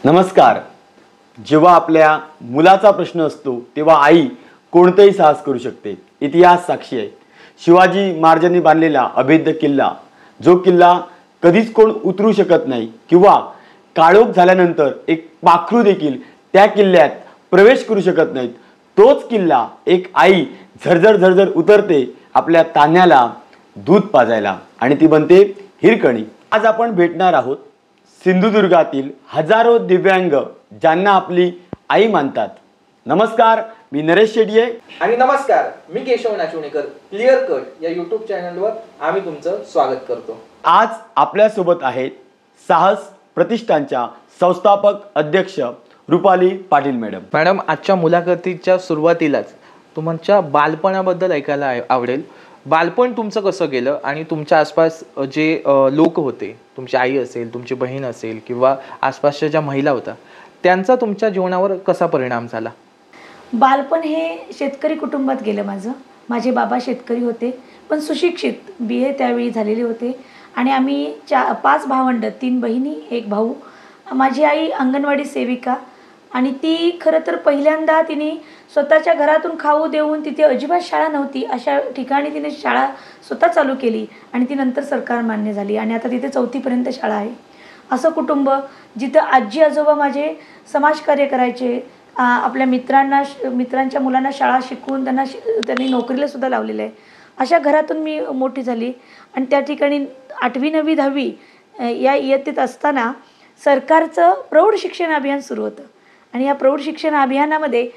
नमस्कार. जेव्हा आपल्या मुलाचा प्रश्न असतो तेव्हा आई कोणतेही साहस करू शकते. इतिहास साक्षी आहे. शिवाजी महाराजांनी बांधलेला अभेद्य किल्ला, जो किल्ला कधीच कोण उतरू शकत नाही किंवा काळोख झाल्यानंतर एक पाखरू देखील त्या किल्ल्यात प्रवेश करू शकत नाहीत, तोच किल्ला एक आई झरझर झरझर उतरते आपल्या तान्याला दूध पाजायला आणि ती बनते हिरकणी. आज आपण भेटणार आहोत सिंधुदुर्गातील हजारो दिव्यांग ज्यांना आपली आई मानतात. नमस्कार, मी नरेश शेट्ये आणि नमस्कार, मी केशव नाचवणीकर. क्लिअर कट या यूट्यूब चॅनलवर आम्ही तुमचं स्वागत करतो. आज आपल्यासोबत आहेत साहस प्रतिष्ठानच्या संस्थापक अध्यक्ष रुपाली पाटील मॅडम. मॅडम, आजच्या मुलाखतीच्या सुरुवातीलाच तुमच्या बालपणाबद्दल ऐकायला आवडेल. बालपण तुमचं कसं गेलं आणि तुमच्या आसपास जे लोक होते, तुमची आई असेल, तुमची बहीण असेल किंवा आसपासच्या ज्या महिला होत्या, त्यांचा तुमच्या जीवनावर कसा परिणाम झाला? बालपण हे शेतकरी कुटुंबात गेलं माझं. माझे बाबा शेतकरी होते, पण सुशिक्षित, BA त्यावेळी झालेले होते. आणि आम्ही 5 भावंड, 3 बहिणी, 1 भाऊ. माझी आई अंगणवाडी सेविका आणि ती खरं तर पहिल्यांदा तिने स्वतःच्या घरातून खाऊ देऊन, तिथे अजिबात शाळा नव्हती अशा ठिकाणी तिने शाळा स्वतः चालू केली आणि ती नंतर सरकार मान्य झाली आणि आता तिथे 4थीपर्यंत शाळा आहे. असं कुटुंब जिथं आजी आजोबा माझे समाजकार्य करायचे, आपल्या मित्रांच्या मुलांना शाळा शिकवून त्यांनी नोकरीला सुद्धा लावलेलं आहे. अशा घरातून मी मोठी झाली आणि त्या ठिकाणी 8वी 9वी 10वी या इयत्तेत असताना सरकारचं प्रौढ शिक्षण अभियान सुरू होतं आणि या प्रौढ शिक्षण अभियानामध्ये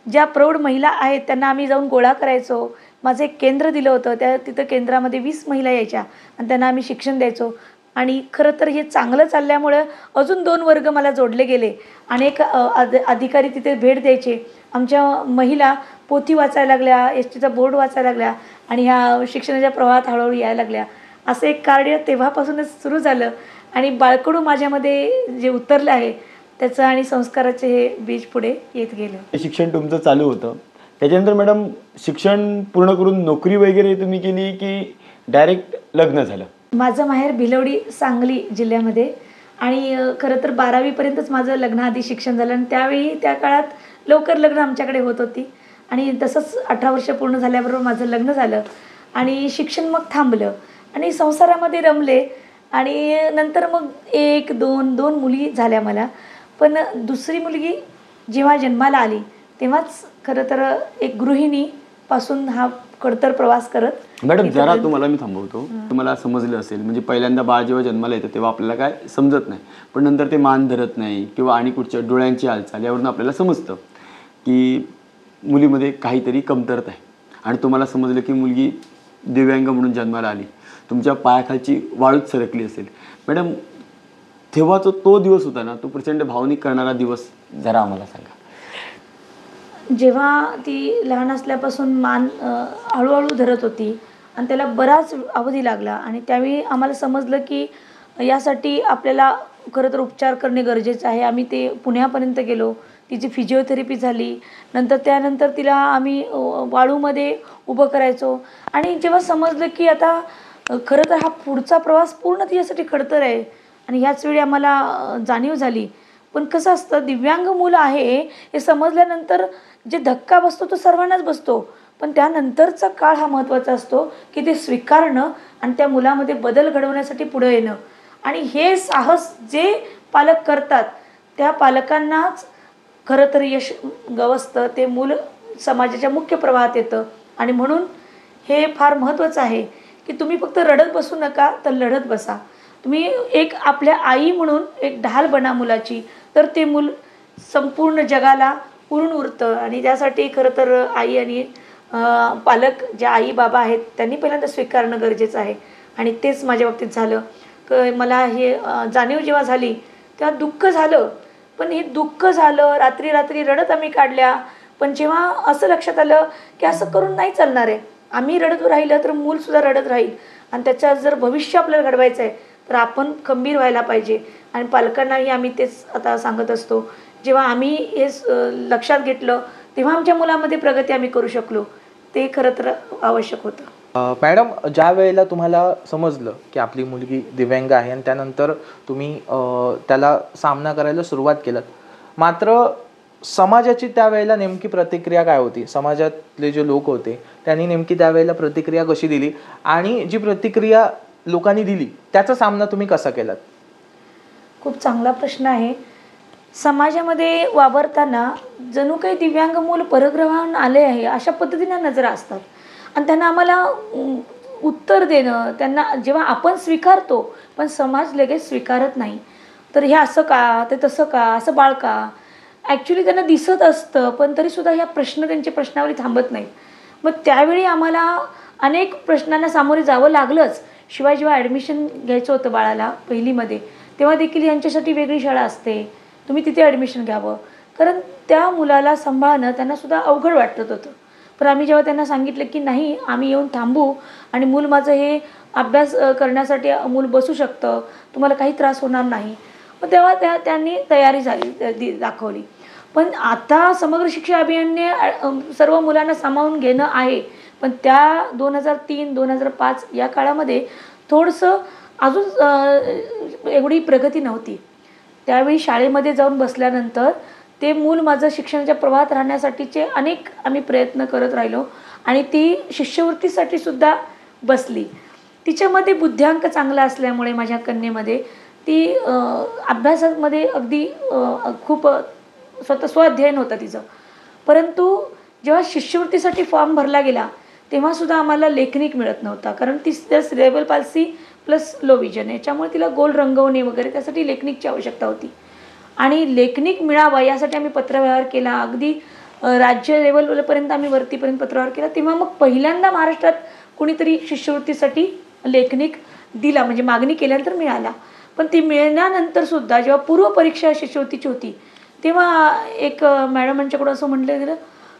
ज्या प्रौढ महिला आहेत त्यांना आम्ही जाऊन गोळा करायचो. माझं एक केंद्र दिलं होतं, तिथं केंद्रामध्ये 20 महिला यायच्या आणि त्यांना आम्ही शिक्षण द्यायचो. आणि खरं तर हे चांगलं चालल्यामुळं अजून 2 वर्ग मला जोडले गेले. अनेक अधिकारी तिथे भेट द्यायचे. आमच्या महिला पोथी वाचायला लागल्या, STचा बोर्ड वाचायला लागल्या आणि ह्या शिक्षणाच्या प्रवाहात हळूहळू यायला लागल्या. असं एक कार्य तेव्हापासूनच सुरू झालं आणि बाळकडू माझ्यामध्ये जे उतरलं आहे त्याचं आणि संस्काराचे हे बीज पुढे येत गेलं. शिक्षण तुमचं चालू होतं, त्याच्यानंतर मॅडम शिक्षण पूर्ण करून नोकरी वगैरे तुम्ही केली की डायरेक्ट लग्न झालं? माझं माहेर भिलवडी, सांगली जिल्ह्यामध्ये आणि खरं तर 12वीपर्यंतच माझं लग्नाआधी शिक्षण झालं आणि त्यावेळी त्या काळात लवकर लग्न आमच्याकडे होत होती आणि तसंच 18 वर्ष पूर्ण झाल्याबरोबर माझं लग्न झालं आणि शिक्षण मग थांबलं आणि संसारामध्ये रमले आणि नंतर मग 1-2 मुली झाल्या मला. पण दुसरी मुलगी जेव्हा जन्माला आली तेव्हाच खरं तर एक गृहिणीपासून हा खडतर प्रवास करत. मॅडम जरा तुम्हाला मी थांबवतो. तुम्हाला समजलं असेल, म्हणजे पहिल्यांदा बाळ जेव्हा जन्माला येतं तेव्हा आपल्याला काय समजत नाही, पण नंतर ते मान धरत नाही किंवा आणि कुठच्या डोळ्यांची हालचाल यावरून आपल्याला समजतं की मुलीमध्ये काहीतरी कमतरता आहे. आणि तुम्हाला समजलं की मुलगी दिव्यांग म्हणून जन्माला आली, तुमच्या पायाखालची वाळूच सरकली असेल. मॅडम तेव्हाचा तो दिवस होता ना, तो प्रचंड भावनिक करणारा दिवस, जरा आम्हाला सांगा. जेव्हा ती लहान असल्यापासून मान हळूहळू धरत होती आणि त्याला बराच अवधी लागला आणि त्यावेळी आम्हाला समजलं की यासाठी आपल्याला खरं तर उपचार करणे गरजेचं आहे. आम्ही ते पुण्यापर्यंत गेलो, तिची फिजिओथेरपी झाली. त्यानंतर तिला आम्ही वाळूमध्ये उभं करायचो आणि जेव्हा समजलं की आता खरं तर हा पुढचा प्रवास पूर्ण तिच्यासाठी खडतर आहे आणि ह्याच वेळी आम्हाला जाणीव झाली. पण कसं असतं, दिव्यांग मुलं आहे हे समजल्यानंतर जे धक्का बसतो तो सर्वांनाच बसतो, पण त्यानंतरचा काळ हा महत्त्वाचा असतो की ते स्वीकारणं आणि त्या मुलामध्ये बदल घडवण्यासाठी पुढे येणं. आणि हे साहस जे पालक करतात त्या पालकांनाच खरं तर यश गवसतं, ते मूल समाजाच्या मुख्य प्रवाहात येतं. आणि म्हणून हे फार महत्त्वाचं आहे की तुम्ही फक्त रडत बसू नका, तर लढत बसा. तुम्ही एक आपल्या आई म्हणून एक ढाल बना मुलाची, तर ते मूल संपूर्ण जगाला उरतं. आणि त्यासाठी खरं तर आई आणि पालक ज्या आई बाबा आहेत त्यांनी पहिल्यांदा स्वीकारणं गरजेचं आहे आणि तेच माझ्या बाबतीत झालं. मला हे जाणीव जेव्हा झाली तेव्हा दुःख झालं, पण हे दुःख झालं, रात्री रात्री रडत आम्ही काढल्या. पण जेव्हा असं लक्षात आलं की असं करून नाही चालणार आहे, आम्ही रडत राहिलं तर मूलसुद्धा रडत राहील आणि त्याच्यात जर भविष्य आपल्याला घडवायचं आहे तर आपण खंबीर व्हायला पाहिजे. आणि पालकांनाही आम्ही तेच आता सांगत असतो. जेव्हा आम्ही हे लक्षात घेतलं तेव्हा आमच्या मुलामध्ये प्रगती आम्ही करू शकलो. ते खरं तर आवश्यक होतं. मॅडम, ज्या वेळेला तुम्हाला समजलं की आपली मुलगी दिव्यांग आहे आणि त्यानंतर तुम्ही त्याला सामना करायला सुरुवात केलात, मात्र समाजाची त्यावेळेला नेमकी प्रतिक्रिया काय होती? समाजातले जे लोक होते त्यांनी नेमकी त्यावेळेला प्रतिक्रिया कशी दिली आणि जी प्रतिक्रिया लोकांनी दिली त्याचा सामना तुम्ही कसा केलात? खूप चांगला प्रश्न आहे. समाजामध्ये वावरताना जणू काही दिव्यांग मूल परग्रहाहून आले आहे अशा पद्धतीने नजरा असतात आणि त्यांना आम्हाला उत्तर देणं, त्यांना जेव्हा आपण स्वीकारतो पण समाज लगेच स्वीकारत नाही. तर हे असं का, ते तसं का, असं बाळ का, ॲक्च्युली त्यांना दिसत असतं पण तरीसुद्धा ह्या त्यांची प्रश्नावली थांबत नाहीत. मग त्यावेळी आम्हाला अनेक प्रश्नांना सामोरे जावं लागलंच. शिवाय जेव्हा ॲडमिशन घ्यायचं होतं बाळाला पहिलीमध्ये, तेव्हा देखील यांच्यासाठी वेगळी शाळा असते, तुम्ही तिथे ॲडमिशन घ्यावं, कारण त्या मुलाला सांभाळणं त्यांनासुद्धा अवघड वाटत होतं. पण आम्ही जेव्हा त्यांना सांगितलं की नाही, आम्ही येऊन थांबू आणि मूल माझं हे अभ्यास करण्यासाठी मूल बसू शकतं, तुम्हाला काही त्रास होणार नाही, मग तेव्हा त्यांनी तयारी दाखवली. पण आता समग्र शिक्षा अभियानने सर्व मुलांना सामावून घेणं आहे, पण त्या 2003-2005 या काळामध्ये थोडंसं अजून एवढी प्रगती नव्हती. त्यावेळी शाळेमध्ये जाऊन बसल्यानंतर ते मूल माझं शिक्षणाच्या प्रवाहात राहण्यासाठीचे अनेक आम्ही प्रयत्न करत राहिलो आणि ती शिष्यवृत्तीसाठी सुद्धा बसली. तिच्यामध्ये बुद्ध्यांक चांगला असल्यामुळे माझ्या कन्येमध्ये ती अभ्यासामध्ये अगदी खूप स्वाध्ययन होतं तिचं. परंतु जेव्हा शिष्यवृत्तीसाठी फॉर्म भरला गेला तेव्हासुद्धा आम्हाला लेखनिक मिळत नव्हता, कारण ती cerebral palsy plus low vision, याच्यामुळे तिला गोल रंगवणे वगैरे त्यासाठी लेखनिकची आवश्यकता होती. आणि लेखनिक मिळावा यासाठी आम्ही पत्रव्यवहार केला, अगदी राज्य लेवलपर्यंत आम्ही वरतीपर्यंत पत्रव्यवहार केला. तेव्हा मग पहिल्यांदा महाराष्ट्रात कुणीतरी शिष्यवृत्तीसाठी लेखनिक दिला, म्हणजे मागणी केल्यानंतर मिळाला. पण ती मिळण्यानंतरसुद्धा जेव्हा पूर्वपरीक्षा शिष्यवृत्तीची होती तेव्हा एक मॅडमांच्याकडून असं म्हटलं गेलं,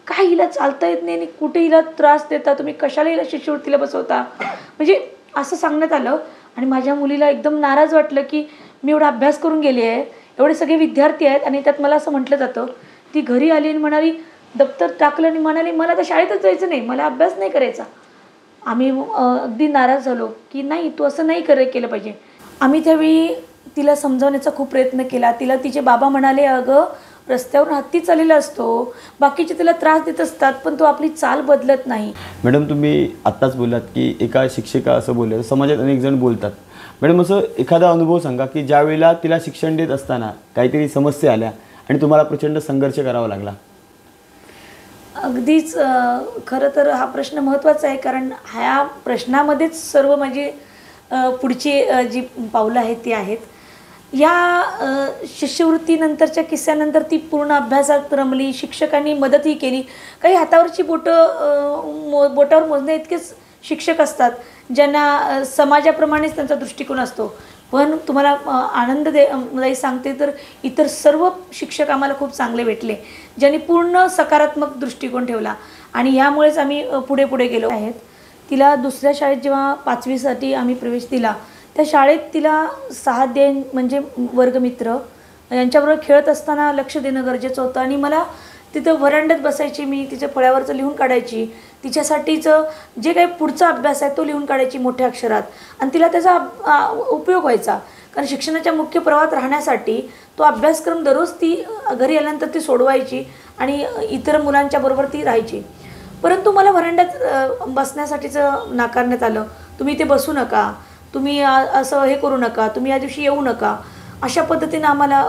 काय हिला चालता येत नाही आणि कुठे हिला त्रास देता तुम्ही, कशाला हिला शिष्यवृत्तीला बसवता, म्हणजे असं सांगण्यात आलं. आणि माझ्या मुलीला एकदम नाराज वाटलं की मी एवढा अभ्यास करून गेली आहे, एवढे सगळे विद्यार्थी आहेत आणि त्यात मला असं म्हटलं जातं. ती घरी आली आणि म्हणाली, दप्तर टाकलं आणि म्हणाली मला तर शाळेतच जायचं नाही, मला अभ्यास नाही करायचा. आम्ही अगदी नाराज झालो की नाही, तू असं नाही केलं पाहिजे. आम्ही त्यावेळी तिला समजावण्याचा खूप प्रयत्न केला. तिला तिचे बाबा म्हणाले, अगं रस्त्यावरून हत्ती चाललेला असतो, बाकीचे तिला त्रास देत असतात पण तो आपली चाल बदलत नाही. मॅडम, तुम्ही आत्ताच बोललात की एका शिक्षिका असं बोलले, समाजात अनेक जण बोलतात. मॅडम, असं एखादा अनुभव सांगा की ज्या वेळेला तिला शिक्षण देत असताना काहीतरी समस्या आल्या आणि तुम्हाला प्रचंड संघर्ष करावा लागला. अगदीच खरं तर हा प्रश्न महत्त्वाचा आहे, कारण ह्या प्रश्नामध्येच सर्व माझी पुढची जी पावलं आहेत ती आहेत. या शिष्यवृत्तीनंतरच्या किस्स्यानंतर ती पूर्ण अभ्यासात रमली, शिक्षकांनी मदतही केली. काही हातावरची बोटावर मोजण्या इतकेच शिक्षक असतात ज्यांना समाजाप्रमाणेच त्यांचा दृष्टिकोन असतो. पण तुम्हाला आनंददायी सांगते तर इतर सर्व शिक्षक आम्हाला खूप चांगले भेटले, ज्यांनी पूर्ण सकारात्मक दृष्टिकोन ठेवला आणि ह्यामुळेच आम्ही पुढे गेलो आहेत. तिला दुसऱ्या शाळेत जेव्हा 5वीसाठी आम्ही प्रवेश दिला, त्या शाळेत तिला सहाध्यायी म्हणजे वर्गमित्र यांच्याबरोबर खेळत असताना लक्ष देणं गरजेचं होतं. आणि मला तिथं व्हरांड्यात बसायची, मी तिच्या फळ्यावरचं लिहून काढायची, तिच्यासाठीचं जे काही पुढचा अभ्यास आहे तो लिहून काढायची मोठ्या अक्षरात आणि तिला त्याचा उपयोग व्हायचा. कारण शिक्षणाच्या मुख्य प्रवाहात राहण्यासाठी तो अभ्यासक्रम दररोज ती घरी आल्यानंतर ती सोडवायची आणि इतर मुलांच्या बरोबर ती राहायची. परंतु मला व्हरांड्यात बसण्यासाठीचं नाकारण्यात आलं. तुम्ही इथे बसू नका, तुम्ही असं हे करू नका, तुम्ही या दिवशी येऊ नका, अशा पद्धतीनं आम्हाला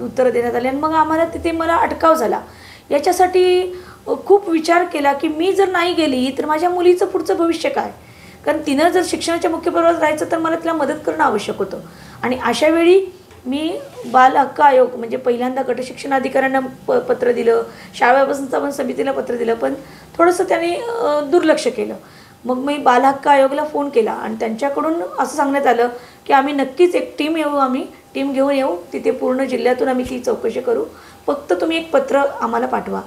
उत्तरं देण्यात आली. आणि मग आम्हाला तिथे मला अटकाव झाला. याच्यासाठी खूप विचार केला की मी जर नाही गेली तर माझ्या मुलीचं पुढचं भविष्य काय, कारण तिनं जर शिक्षणाच्या मुख्य प्रवाहात राहायचं तर मला तिला मदत करणं आवश्यक होतं. आणि अशा वेळी मी बाल हक्क आयोग म्हणजे पहिल्यांदा गट शिक्षण अधिकाऱ्यांना पत्र दिलं, शाळा व्यवस्थापन समितीला पत्र दिलं, पण थोडंसं त्याने दुर्लक्ष केलं. मग मी बाल हक्क आयोगाला फोन केला आणि त्यांच्याकडून असं सांगण्यात आलं की आम्ही नक्कीच एक टीम घेऊन येऊ, तिथे पूर्ण जिल्ह्यातून आम्ही ती चौकशी करू, फक्त तुम्ही एक पत्र आम्हाला पाठवा.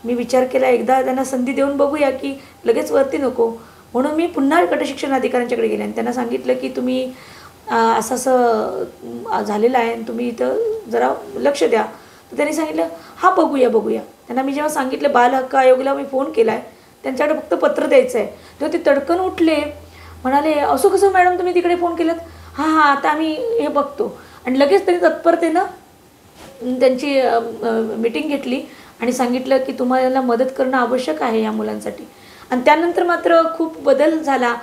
मी विचार केला, एकदा त्यांना संधी देऊन बघूया की लगेच वरती नको, म्हणून मी पुन्हा गट शिक्षण अधिकाऱ्यांच्याकडे गेले आणि त्यांना सांगितलं की तुम्ही असं झालेलं आहे आणि तुम्ही इथं जरा लक्ष द्या. तर त्यांनी सांगितलं हां बघूया. त्यांना मी जेव्हा सांगितलं बाल हक्क आयोगाला मी फोन केला आहे, त्यांच्याकडे फक्त पत्र द्यायचं आहे. तेव्हा ते तडकन उठले, म्हणाले असं कसं मॅडम तुम्ही तिकडे फोन केलात? हां हां आता आम्ही हे बघतो. आणि लगेच त्यांनी तत्परतेनं त्यांची मीटिंग घेतली आणि सांगितलं की तुम्हाला मदत करणं आवश्यक आहे या मुलांसाठी. आणि त्यानंतर मात्र खूप बदल झाला.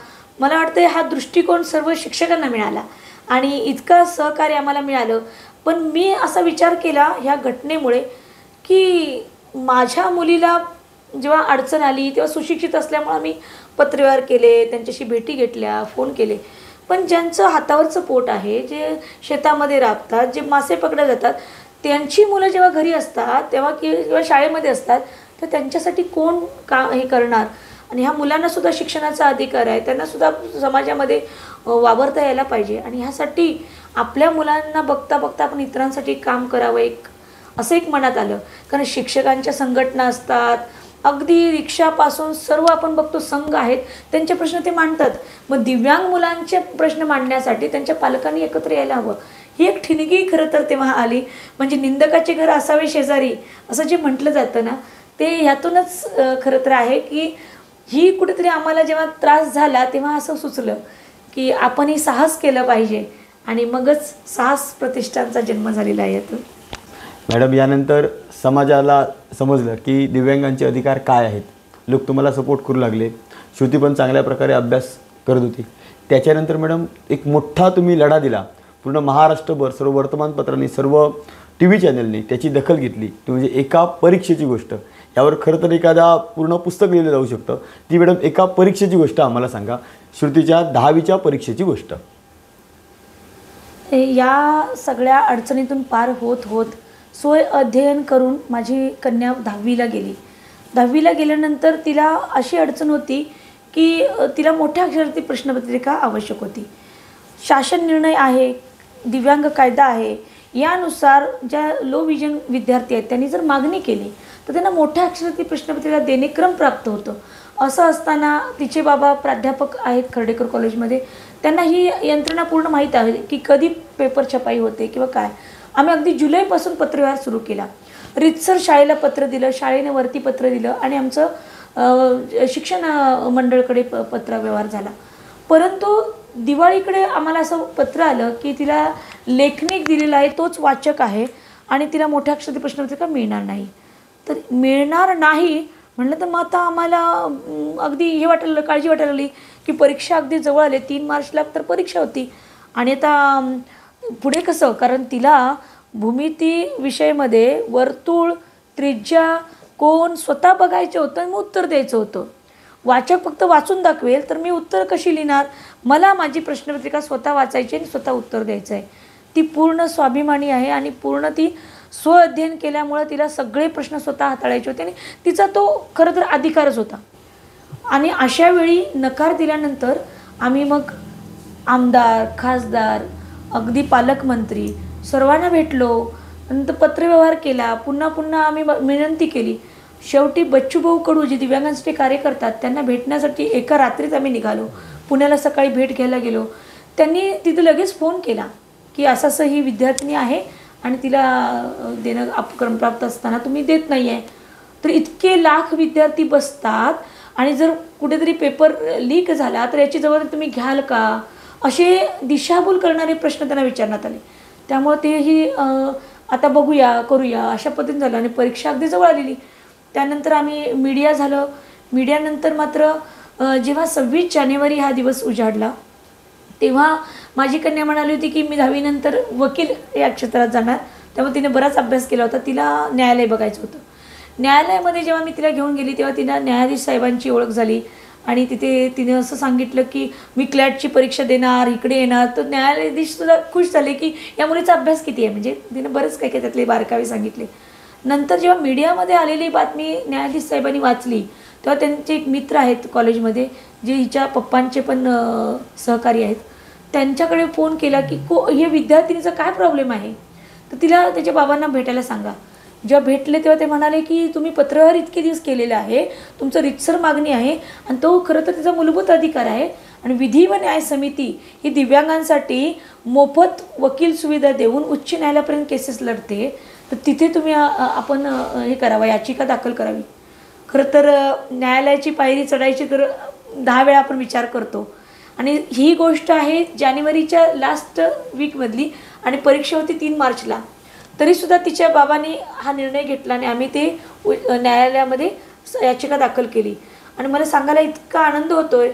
मला वाटतं हा दृष्टिकोन सर्व शिक्षकांना मिळाला आणि इतकं सहकार्य आम्हाला मिळालं. पण मी असा विचार केला ह्या घटनेमुळे की माझ्या मुलीला जेव्हा अडचण आली तेव्हा सुशिक्षित असल्यामुळे आम्ही पत्रव्यवहार केले, त्यांच्याशी भेटी घेतल्या, फोन केले. पण ज्यांचं हातावरचं पोट आहे, जे शेतामध्ये राबतात, जे मासे पकडले जातात, त्यांची मुलं जेव्हा घरी असतात तेव्हा किंवा शाळेमध्ये असतात तर त्यांच्यासाठी कोण हे करणार? आणि ह्या मुलांनासुद्धा शिक्षणाचा अधिकार आहे, त्यांनासुद्धा समाजामध्ये वावरता यायला पाहिजे. आणि ह्यासाठी आपल्या मुलांना बघता बघता आपण इतरांसाठी काम करावं असं एक मनात आलं. कारण शिक्षकांच्या संघटना असतात, अगदी रिक्षापासून सर्व आपण बघतो संघ आहेत, त्यांचे प्रश्न ते मांडतात. मग दिव्यांग मुलांचे प्रश्न मांडण्यासाठी त्यांच्या पालकांनी एकत्र यायला हवं. ही एक ठिणगी खरं तर तेव्हा आली. म्हणजे निंदकाचे घर असावे शेजारी असं जे म्हटलं जातं ना, ते ह्यातूनच खरं तर आहे की ही कुठेतरी आम्हाला जेव्हा त्रास झाला तेव्हा असं सुचलं की आपणही साहस केलं पाहिजे आणि मगच साहस प्रतिष्ठानचा जन्म झालेला आहे यातून. मॅडम, यानंतर समाजाला समजलं की दिव्यांगांचे अधिकार काय आहेत, लोक तुम्हाला सपोर्ट करू लागले, श्रुती पण चांगल्या प्रकारे अभ्यास करत होती. त्याच्यानंतर मॅडम एक मोठा तुम्ही लढा दिला. पूर्ण महाराष्ट्रभर सर्व वर्तमानपत्रांनी, सर्व TV चॅनलनी त्याची दखल घेतली. ती म्हणजे एका परीक्षेची गोष्ट. यावर खरं तर एखादा पूर्ण पुस्तक लिहिलं जाऊ शकतं. ती मॅडम एका परीक्षेची गोष्ट आम्हाला सांगा, श्रुतीच्या 10वीच्या परीक्षेची गोष्ट. या सगळ्या अडचणीतून पार होत होत सोय अध्ययन करून माझी कन्या 10वीला गेली. 10वीला गेल्यानंतर तिला अशी अडचण होती की तिला मोठ्या अक्षराची प्रश्नपत्रिका आवश्यक होती. शासन निर्णय आहे, दिव्यांग कायदा आहे, यानुसार ज्या लो विजन विद्यार्थी आहेत त्यांनी जर मागणी केली तर त्यांना मोठ्या अक्षराची प्रश्नपत्रिका देणे क्रम प्राप्त होतं. असं असताना तिचे बाबा प्राध्यापक आहेत खर्डेकर कॉलेजमध्ये, त्यांना ही यंत्रणा पूर्ण माहीत आहे की कधी पेपर छपाई होते किंवा काय. आम्ही अगदी जुलैपासून पत्रव्यवहार सुरू केला. रितसर शाळेला पत्र दिलं, शाळेने वरती पत्र दिलं आणि आमचं शिक्षण मंडळकडे पत्रव्यवहार झाला. परंतु दिवाळीकडे आम्हाला असं पत्र आलं की तिला लेखनिक दिलेला आहे तोच वाचक आहे आणि तिला मोठ्या अक्षराची प्रश्नपत्रिका मिळणार नाही. तर मिळणार नाही म्हणलं तर मग आता आम्हाला अगदी हे वाटायला, काळजी वाटायला लागली की परीक्षा अगदी जवळ आले. 3 मार्चला तर परीक्षा होती आणि आता पुढे कसं? कारण तिला भूमिती विषयामध्ये वर्तुळ, त्रिज्या, कोण स्वतः बघायचं होतं आणि मग उत्तर द्यायचं होतं. वाचक फक्त वाचून दाखवेल तर मी उत्तर कशी लिहिणार? मला माझी प्रश्नपत्रिका स्वतः वाचायची आणि स्वतः उत्तर द्यायचं आहे. ती पूर्ण स्वाभिमानी आहे आणि पूर्ण ती स्व अध्ययन केल्यामुळं तिला सगळे प्रश्न स्वतः हाताळायचे होते आणि तिचा तो खरं तर अधिकारच होता. आणि अशा वेळी नकार दिल्यानंतर आम्ही मग आमदार, खासदार, अगदी पालकमंत्री सर्वांना भेटलो, नंतर पत्रव्यवहार केला, पुन्हा पुन्हा आम्ही विनंती केली. शेवटी बच्चूभाऊ कडू जे दिव्यांगांसाठी कार्य करतात त्यांना भेटण्यासाठी एका रात्रीत आम्ही निघालो. पुण्याला सकाळी भेट घ्यायला गेलो. त्यांनी तिथं लगेच फोन केला की असं असं ही विद्यार्थिनी आहे आणि तिला देणं क्रमप्राप्त असताना तुम्ही देत नाही आहे. तर इतके लाख विद्यार्थी बसतात आणि जर कुठेतरी पेपर लीक झाला तर याची जबाबदारी तुम्ही घ्याल का? असे दिशाभूल करणारे प्रश्न त्यांना विचारण्यात आले. त्यामुळे तेही आता बघूया, करूया अशा पद्धतीने झालं आणि परीक्षा अगदी जवळ आलेली. त्यानंतर आम्ही मीडिया झालं. मीडियानंतर मात्र जेव्हा 26 जानेवारी हा दिवस उजाडला तेव्हा माझी कन्या म्हणाली होती की मी 10वी नंतर वकील या क्षेत्रात जाणार. त्यामुळे तिने बराच अभ्यास केला होता. तिला न्यायालय बघायचं होतं. न्यायालयामध्ये जेव्हा मी तिला घेऊन गेली तेव्हा तिला न्यायाधीश साहेबांची ओळख झाली आणि तिथे तिने असं सांगितलं की मी क्लॅटची परीक्षा देणार, इकडे येणार. तर न्यायाधीशसुद्धा खुश झाले की या मुलीचा अभ्यास किती आहे. म्हणजे तिने बरंच काही काही त्यातले बारकावे सांगितले. नंतर जेव्हा मीडियामध्ये आलेली बातमी न्यायाधीश साहेबांनी वाचली तेव्हा त्यांचे एक मित्र आहेत कॉलेजमध्ये जे हिच्या पप्पांचे पण सहकारी आहेत. त्यांच्याकडे फोन केला की हे विद्यार्थिनीचा काय प्रॉब्लेम आहे तर तिला त्याच्या बाबांना भेटायला सांगा. जेव्हा भेटले तेव्हा ते म्हणाले की तुम्ही पत्रव्यवहार इतके दिवस केलेला आहे, तुमचं रितसर मागणी आहे आणि तो खरं तर तिचा मूलभूत अधिकार आहे आणि विधी व न्याय समिती ही दिव्यांगांसाठी मोफत वकील सुविधा देऊन उच्च न्यायालयापर्यंत केसेस लढते. तर तिथे तुम्ही आपण हे करावं, याचिका दाखल करावी. खरं तर न्यायालयाची पायरी चढायची तर 10 वेळा आपण विचार करतो आणि ही गोष्ट आहे जानेवारीच्या लास्ट वीकमधली आणि परीक्षा होती 3 मार्चला. तरीसुद्धा तिच्या बाबांनी हा निर्णय घेतला आणि आम्ही ते न्यायालयामध्ये याचिका दाखल केली. आणि मला सांगायला इतका आनंद होतोय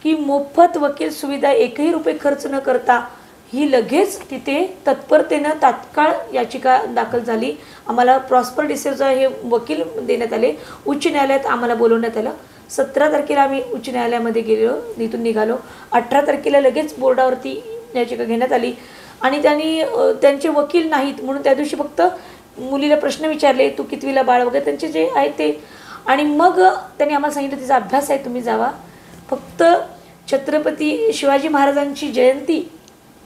की मोफत वकील सुविधा 1ही रुपये खर्च न करता ही लगेच तिथे तत्परतेनं तात्काळ याचिका दाखल झाली. आम्हाला प्रॉस्पर डिसेवचा हे वकील देण्यात आले. उच्च न्यायालयात आम्हाला बोलवण्यात आलं. 17 तारखेला आम्ही उच्च न्यायालयामध्ये गेलो, इथून निघालो. 18 तारखेला लगेच बोर्डावरती याचिका घेण्यात आली आणि त्यांचे वकील नाहीत म्हणून त्या दिवशी फक्त मुलीला प्रश्न विचारले, तू कितवीला बाळ वगैरे त्यांचे जे आहे ते. आणि मग त्यांनी आम्हाला सांगितलं तिचा अभ्यास आहे, तुम्ही जावा. फक्त छत्रपती शिवाजी महाराजांची जयंती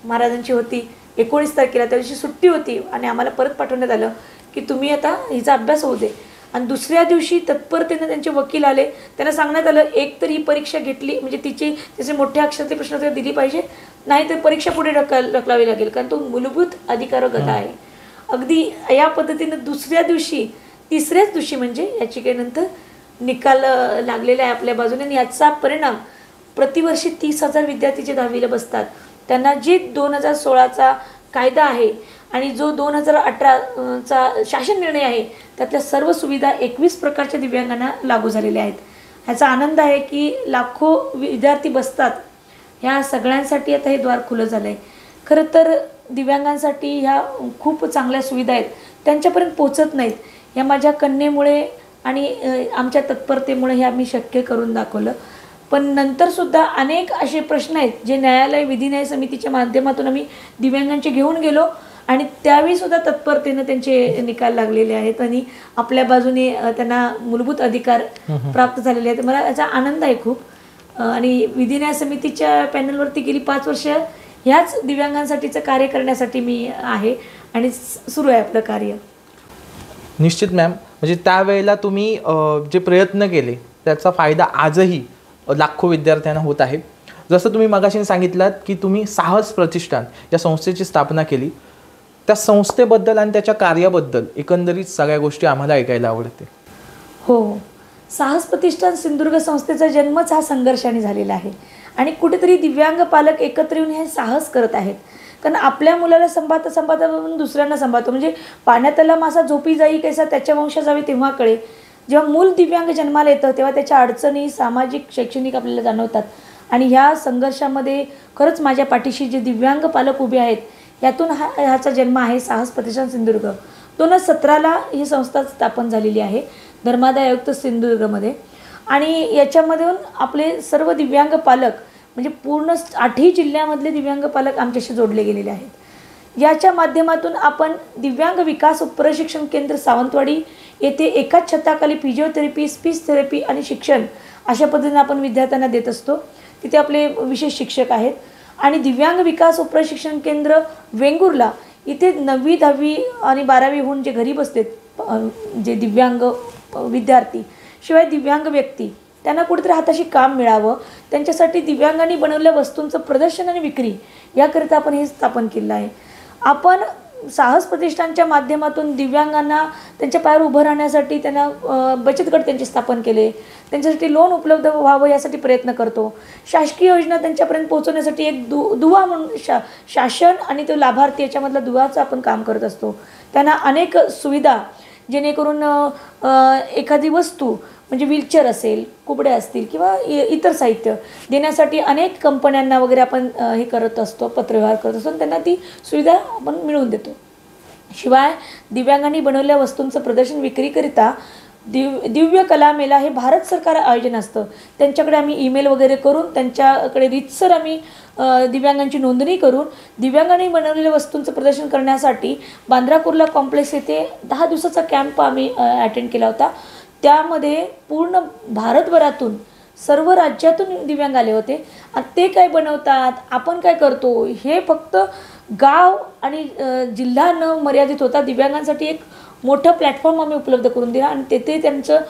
महाराजांची होती 19 तारखेला, त्या दिवशी सुट्टी होती आणि आम्हाला परत पाठवण्यात आलं की तुम्ही आता हिचा अभ्यास होऊ दे. आणि दुसऱ्या दिवशी तत्परतेने त्यांचे वकील आले. त्यांना सांगण्यात आलं एक तर ही परीक्षा घेतली म्हणजे तिचे मोठ्या अक्षराचे प्रश्न दिली पाहिजे, नाही तर परीक्षा पुढे ढकलावी लागेल कारण तो मूलभूत अधिकार गदा आहे. अगदी या पद्धतीनं दुसऱ्या दिवशी 3ऱ्याच दिवशी म्हणजे याचिकेनंतर निकाल लागलेला आहे आपल्या बाजूने. आणि याचा परिणाम प्रतिवर्षी 30,000 विद्यार्थी जे 10वीला बसतात त्यांना जे 2016चा कायदा आहे आणि जो 2018चा शासन निर्णय आहे त्यातल्या सर्व सुविधा 21 प्रकारच्या दिव्यांगांना लागू झालेल्या आहेत. ह्याचा आनंद आहे की लाखो विद्यार्थी बसतात. ह्या सगळ्यांसाठी आता हे द्वार खुलं झालं आहे. खरं तर दिव्यांगांसाठी ह्या खूप चांगल्या सुविधा आहेत, त्यांच्यापर्यंत पोचत नाहीत. या माझ्या कन्येमुळे आणि आमच्या तत्परतेमुळे हे आम्ही शक्य करून दाखवलं. पण नंतरसुद्धा अनेक असे प्रश्न आहेत जे न्यायालय विधी न्याय समितीच्या माध्यमातून आम्ही दिव्यांगांचे घेऊन गेलो आणि त्यावेळीसुद्धा तत्परतेनं त्यांचे निकाल लागलेले आहेत आणि आपल्या बाजूने त्यांना मूलभूत अधिकार प्राप्त झालेले आहेत. मला याचा आनंद आहे खूप. आणि विधी न्याय समितीच्या पॅनलवरती गेली 5 वर्ष ह्याच दिव्यांगांसाठीचं कार्य करण्यासाठी मी आहे आणि सुरू आहे आपलं कार्य. निश्चित मॅम, म्हणजे त्यावेळेला तुम्ही जे प्रयत्न केले त्याचा फायदा आजही लाखो विद्यार्थ्यांना होत आहे. जसं तुम्ही मगाशी सांगितलात की तुम्ही साहस प्रतिष्ठान या संस्थेची स्थापना केली, त्या संस्थेबद्दल आणि त्याच्या कार्याबद्दल एकंदरीत सगळ्या गोष्टी आम्हाला ऐकायला आवडते. हो, साहस प्रतिष्ठान सिंधुदुर्ग संस्थेचा जन्मच हा संघर्षाने झालेला आहे आणि कुठेतरी दिव्यांग पालक एकत्र येऊन हे साहस करत आहेत. कारण आपल्या मुलाला संभाळता म्हणून दुसऱ्यांना सांभाळतो. म्हणजे पाण्यातला मासा झोपी जाई कैसा त्याच्या वंश जावे तेव्हा कळे. जेव्हा मूल दिव्यांग जन्माला येतं तेव्हा त्याच्या अडचणी सामाजिक शैक्षणिक आपल्याला जाणवतात आणि ह्या संघर्षामध्ये खरंच माझ्या पाठीशी जे दिव्यांग पालक उभे आहेत यातून ह्याचा जन्म आहे साहस प्रतिष्ठान सिंधुदुर्ग. 2017ला ही संस्था स्थापन झालेली आहे धर्मादाय आयुक्त सिंधुदुर्गमध्ये. आणि याच्यामधून आपले सर्व दिव्यांग पालक म्हणजे पूर्ण 8ही जिल्ह्यामधले दिव्यांग पालक आमच्याशी जोडले गेलेले आहेत. याच्या माध्यमातून आपण दिव्यांग विकास प्रशिक्षण केंद्र सावंतवाडी येथे एकाच छताखाली फिजिओथेरपी, स्पीच थेरपी आणि शिक्षण अशा पद्धतीने आपण विद्यार्थ्यांना देत असतो. तिथे आपले विशेष शिक्षक आहेत. आणि दिव्यांग विकास प्रशिक्षण केंद्र वेंगुर्ला इथे 9वी 10वी आणि 12वी होऊन जे घरी बसलेत जे दिव्यांग विद्यार्थी शिवाय दिव्यांग व्यक्ती त्यांना कुठेतरी हाताशी काम मिळावं, त्यांच्यासाठी दिव्यांगांनी बनवलेल्या वस्तूंचं प्रदर्शन आणि विक्री याकरिता आपण हे स्थापन केलं आहे. आपण साहस प्रतिष्ठानच्या माध्यमातून दिव्यांगांना त्यांच्या पायावर उभं राहण्यासाठी त्यांना बचत गट त्यांचे स्थापन केले, त्यांच्यासाठी लोन उपलब्ध व्हावं यासाठी प्रयत्न करतो. शासकीय योजना त्यांच्यापर्यंत पोहोचवण्यासाठी एक दुवा म्हणून शासन आणि तो लाभार्थी याच्यामधला दुवाचं आपण काम करत असतो. त्यांना अनेक सुविधा जेणेकरून एखादी वस्तू म्हणजे व्हीलचेअर असेल, कुबडे असतील किंवा इतर साहित्य देण्यासाठी अनेक कंपन्यांना वगैरे आपण हे करत असतो, पत्रव्यवहार करत असतो आणि त्यांना ती सुविधा आपण मिळवून देतो. शिवाय दिव्यांगांनी बनवलेल्या वस्तूंचं प्रदर्शन विक्रीकरिता दिव्य कला मेला हे भारत सरकार आयोजन असतं. त्यांच्याकडे आम्ही ईमेल वगैरे करून त्यांच्याकडे रीतसर आम्ही दिव्यांगांची नोंदणी करून दिव्यांगांनी बनवलेल्या वस्तूंचं प्रदर्शन करण्यासाठी बांद्रा कुर्ला कॉम्प्लेक्स येथे 10 दिवसाचा कॅम्प आम्ही अटेंड केला होता. त्यामध्ये पूर्ण भारतभरातून सर्व राज्यातून दिव्यांग आले होते आणि ते काय बनवतात, आपण काय करतो हे फक्त गाव आणि जिल्हा न मर्यादित होता दिव्यांगांसाठी एक मोठं प्लॅटफॉर्म आम्ही उपलब्ध करून दिला आणि तेथे त्यांचं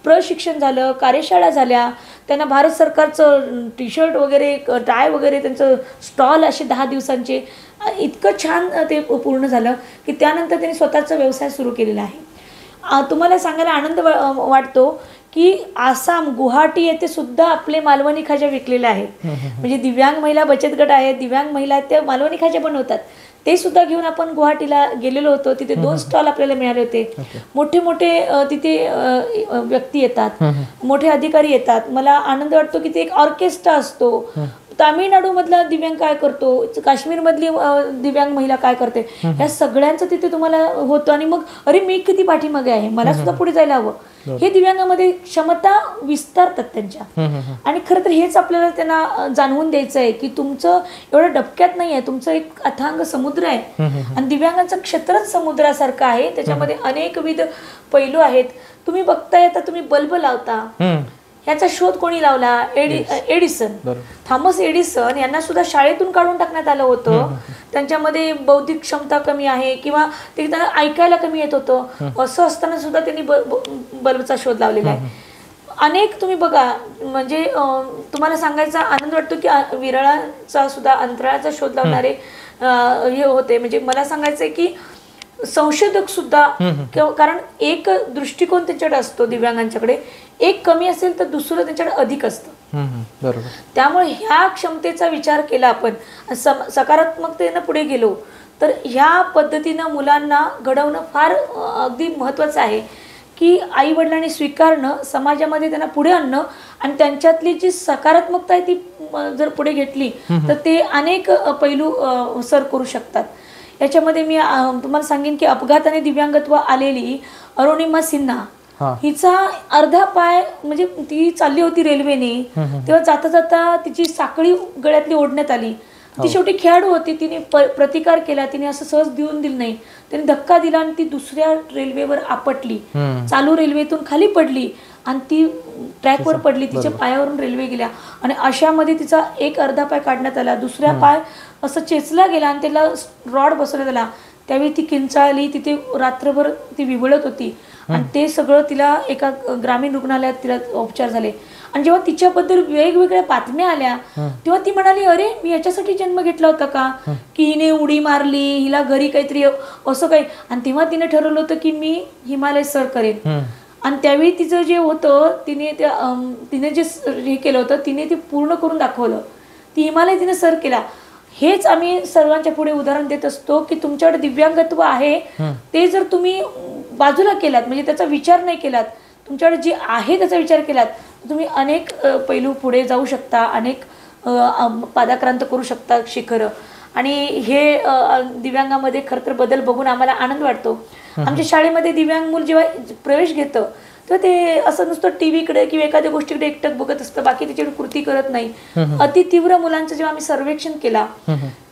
प्रशिक्षण झालं, कार्यशाळा झाल्या. त्यांना भारत सरकारचं टी-शर्ट वगैरे, टाय वगैरे त्यांचं स्टॉल असे 10 दिवसांचे इतकं छान ते पूर्ण झालं की त्यानंतर त्यांनी स्वतःचा व्यवसाय सुरू केलेला आहे. तुम्हाला सांगायला आनंद वाटतो की की आसाम गुवाहाटी येथे सुद्धा आपले मालवणी खाज्या विकलेल्या आहेत. म्हणजे दिव्यांग महिला बचत गट आहेत, दिव्यांग महिला आहेत, त्या मालवणी खाज्या बनवतात. ते सुद्धा घेऊन आपण गुवाहाटीला गेलेलो होतो. तिथे 2 स्टॉल आपल्याला मिळाले होते. मोठे मोठे तिथे व्यक्ती येतात, मोठे अधिकारी येतात. मला आनंद वाटतो की ते एक ऑर्केस्ट्रा असतो. तामिळनाडू मधला दिव्यांग काय करतो, काश्मीर मधली दिव्यांग महिला काय करते, या सगळ्यांचं तिथे तुम्हाला होतं. आणि मग अरे मी किती पाठीमागे आहे, मला सुद्धा पुढे जायला हवं. हे दिव्यांगामध्ये क्षमता विस्तारतात त्यांच्या. आणि खरं तर हेच आपल्याला त्यांना जाणवून द्यायचं आहे की तुमचं एवढं डबक्यात नाही आहे, तुमचं एक अथांग समुद्र आहे. आणि दिव्यांगांचं क्षेत्रच समुद्रासारखं आहे, त्याच्यामध्ये अनेकविध पैलू आहेत. तुम्ही बघताय आता तुम्ही बल्ब लावता, याचा शोध कोणी लावला? एडिसन, थॉमस एडिसन यांना सुद्धा शाळेतून काढून टाकण्यात आलं होतं. त्यांच्यामध्ये बौद्धिक क्षमता कमी आहे किंवा ते त्यांना ऐकायला कमी येत होतं. असं असताना सुद्धा त्यांनी बल्बचा शोध लावलेला आहे. अनेक तुम्ही बघा, म्हणजे तुम्हाला सांगायचा आनंद वाटतो की विरळाचा सुद्धा अंतराळाचा शोध लावणारे हे होते. म्हणजे मला सांगायचंय की संशोधक सुद्धा, कारण एक दृष्टिकोन त्यांच्याकडे असतो दिव्यांगांच्याकडे, एक कमी असेल तर दुसरं त्यांच्याकडे अधिक असतं. बरोबर. त्यामुळे ह्या क्षमतेचा विचार केला आपण, सकारात्मकतेनं पुढे गेलो तर ह्या पद्धतीनं मुलांना घडवणं फार अगदी महत्त्वाचं आहे. की आई वडिलांनी स्वीकारणं, समाजामध्ये त्यांना पुढे आणणं आणि त्यांच्यातली जी सकारात्मकता आहे ती जर पुढे घेतली तर ते अनेक पैलू सर करू शकतात. याच्यामध्ये मी तुम्हाला सांगेन की अपघाताने दिव्यांगत्व आलेली अरुणिमा सिन्हा, हिचा अर्धा पाय, म्हणजे ती चालली होती रेल्वेने, तेव्हा जाता जाता तिची साखळी गळ्यातली ओढण्यात आली. ती शेवटी खेळाडू होती, तिने प्रतिकार केला, तिने असं सहज देऊन दिलं नाही. तिने धक्का दिला आणि ती दुसऱ्या रेल्वेवर आपटली, चालू रेल्वेतून खाली पडली आणि ती ट्रॅकवर पडली, तिच्या पायावरून रेल्वे गेल्या आणि अशामध्ये तिचा एक अर्धा पाय काढण्यात आला, दुसरा पाय असं चेचला गेला आणि त्याला रॉड बसवण्यात आला. त्यावेळी ती किंचाळली, तिथे रात्रभर ती विवळत होती आणि ते सगळं तिला एका ग्रामीण रुग्णालयात तिला उपचार झाले. आणि जेव्हा तिच्याबद्दल वेगवेगळ्या बातम्या आल्या तेव्हा ती म्हणाली, अरे मी याच्यासाठी जन्म घेतला होता का, की हिने उडी मारली, हिला घरी काहीतरी असं काही. आणि तेव्हा तिने ठरवलं होतं की मी हिमालय सर करेन. आणि त्यावेळी तिचं जे होतं, तिने जे हे केलं होतं तिने ते पूर्ण करून दाखवलं. ती हिमालय तिने सर केला. हेच आम्ही सर्वांच्या पुढे उदाहरण देत असतो की तुमच्याकडे दिव्यांगत्व आहे ते जर तुम्ही बाजूला केलात, म्हणजे त्याचा विचार नाही केलात, तुमच्याकडे जे आहे त्याचा विचार केलात, तुम्ही अनेक पैलू पुढे जाऊ शकता, अनेक पादाक्रांत करू शकता शिखरं. आणि हे दिव्यांगामध्ये खरं तर बदल बघून आम्हाला आनंद वाटतो. आमच्या शाळेमध्ये दिव्यांग मूल जेव्हा प्रवेश घेतं तर ते असं नुसतं टीव्हीकडे किंवा एखाद्या गोष्टीकडे एकटक बघत असतं, बाकी त्याच्याकडे कृती करत नाही. अति तीव्र मुलांचं जेव्हा आम्ही सर्वेक्षण केला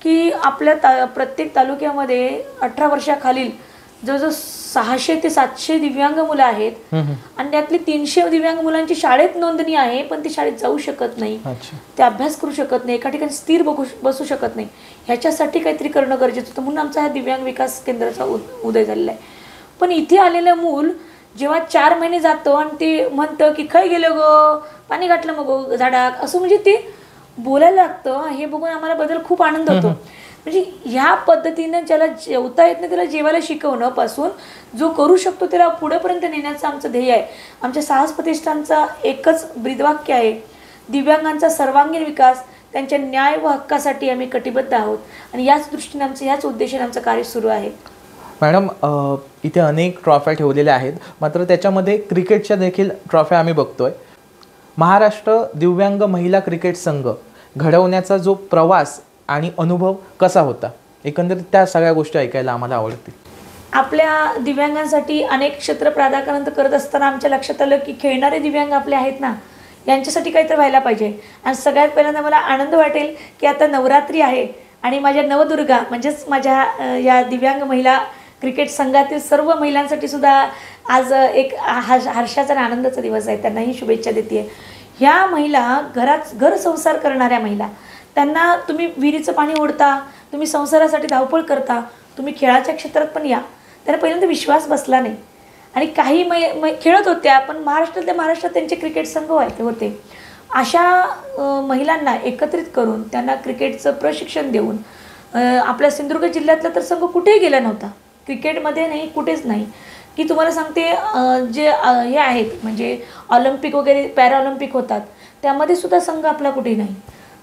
की आपल्या प्रत्येक तालुक्यामध्ये 18 वर्षाखालील जवळजवळ 600 ते 700 दिव्यांग मुलं आहेत आणि त्यातली 300 दिव्यांग मुलांची शाळेत नोंदणी आहे, पण ती शाळेत जाऊ शकत नाही, ते अभ्यास करू शकत नाही, एका ठिकाणी स्थिर बसू शकत नाही. ह्याच्यासाठी काहीतरी करणं गरजेचं होतं, म्हणून आमचा हा दिव्यांग विकास केंद्राचा उदय झालेला आहे. पण इथे आलेलं मूल जेव्हा 4 महिने जातो आणि ते म्हणतं की खय गेलं गो, पाणी घातलं मग झाडाक, असं म्हणजे ते बोलायला लागतं. हे बघून आम्हाला बदल खूप आनंद होतो. म्हणजे ह्या पद्धतीनं ज्याला जेवता येत नाही त्याला जेवायला शिकवणं पासून जो करू शकतो त्याला पुढेपर्यंत नेण्याचं आमचं ध्येय आहे. आमच्या साहस प्रतिष्ठानचा एकच ब्रीदवाक्य आहे, दिव्यांगांचा सर्वांगीण विकास, त्यांच्या न्याय व हक्कासाठी आम्ही कटिबद्ध आहोत. आणि याच दृष्टीने याच उद्देशाने आमचं कार्य सुरू आहे. मॅडम, इथे अनेक ट्रॉफ्या ठेवलेल्या आहेत, मात्र त्याच्यामध्ये क्रिकेटच्या देखील ट्रॉफ्या आम्ही बघतोय. महाराष्ट्र दिव्यांग महिला क्रिकेट संघ घडवण्याचा जो प्रवास आणि अनुभव कसा होता, एकंदरीत त्या सगळ्या गोष्टी ऐकायला आम्हाला आवडतील. आपल्या दिव्यांगांसाठी अनेक क्षेत्र प्राधिकरण करत असताना आमच्या लक्षात आलं की खेळणारे दिव्यांग आपले आहेत ना, यांच्यासाठी काहीतरी व्हायला पाहिजे. आणि सगळ्यात पहिल्यांदा मला आनंद वाटेल की आता नवरात्री आहे आणि माझ्या नवदुर्गा म्हणजेच माझ्या या दिव्यांग महिला क्रिकेट संघातील सर्व महिलांसाठी सुद्धा आज एक हर्षाचा आणि आनंदाचा दिवस आहे. त्यांनाही शुभेच्छा देते. ह्या महिला घर संसार करणाऱ्या महिला, त्यांना तुम्ही विहिरीचं पाणी ओढता, तुम्ही संसारासाठी धावपळ करता, तुम्ही खेळाच्या क्षेत्रात पण या. त्यांना पहिल्यांदा विश्वास बसला नाही आणि काही खेळत होत्या, पण महाराष्ट्रात त्यांचे क्रिकेट संघ होते. अशा महिलांना एकत्रित करून त्यांना क्रिकेटचं प्रशिक्षण देऊन, आपल्या सिंधुदुर्ग जिल्ह्यातला तर संघ कुठेही गेला नव्हता, क्रिकेटमध्ये नाही, कुठेच नाही. की तुम्हाला सांगते जे हे आहेत म्हणजे ऑलिम्पिक वगैरे पॅराऑलिम्पिक होतात त्यामध्ये सुद्धा संघ आपला कुठे नाही.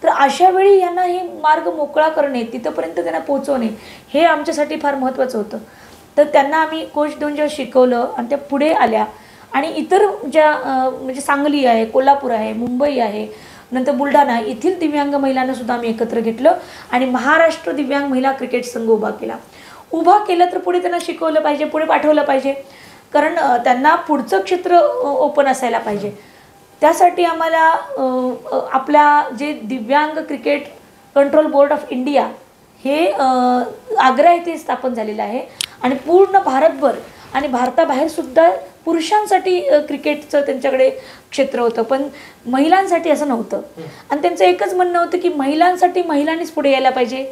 तर अशा वेळी यांना हे मार्ग मोकळा करणे, तिथंपर्यंत त्यांना पोहोचवणे हे आमच्यासाठी फार महत्त्वाचं होतं. तर त्यांना आम्ही कोच देऊन जेव्हा शिकवलं आणि त्या पुढे आल्या आणि इतर ज्या म्हणजे सांगली आहे, कोल्हापूर आहे, मुंबई आहे, नंतर बुलढाणा येथील दिव्यांग महिलांना सुद्धा आम्ही एकत्र घेतलं आणि महाराष्ट्र दिव्यांग महिला क्रिकेट संघ उभा केला. तर पुढे त्यांना शिकवलं पाहिजे, पुढे पाठवलं पाहिजे, कारण त्यांना पुढचं क्षेत्र ओपन असायला पाहिजे. त्यासाठी आम्हाला आपल्या जे दिव्यांग cricket control board of India हे आग्रा येथे स्थापन झालेलं आहे आणि पूर्ण भारतभर आणि भारताबाहेर सुद्धा पुरुषांसाठी क्रिकेटचं त्यांच्याकडे क्षेत्र होतं, पण महिलांसाठी असं नव्हतं. आणि त्यांचं एकच म्हणणं होतं की महिलांसाठी महिलांनीच पुढे यायला पाहिजे,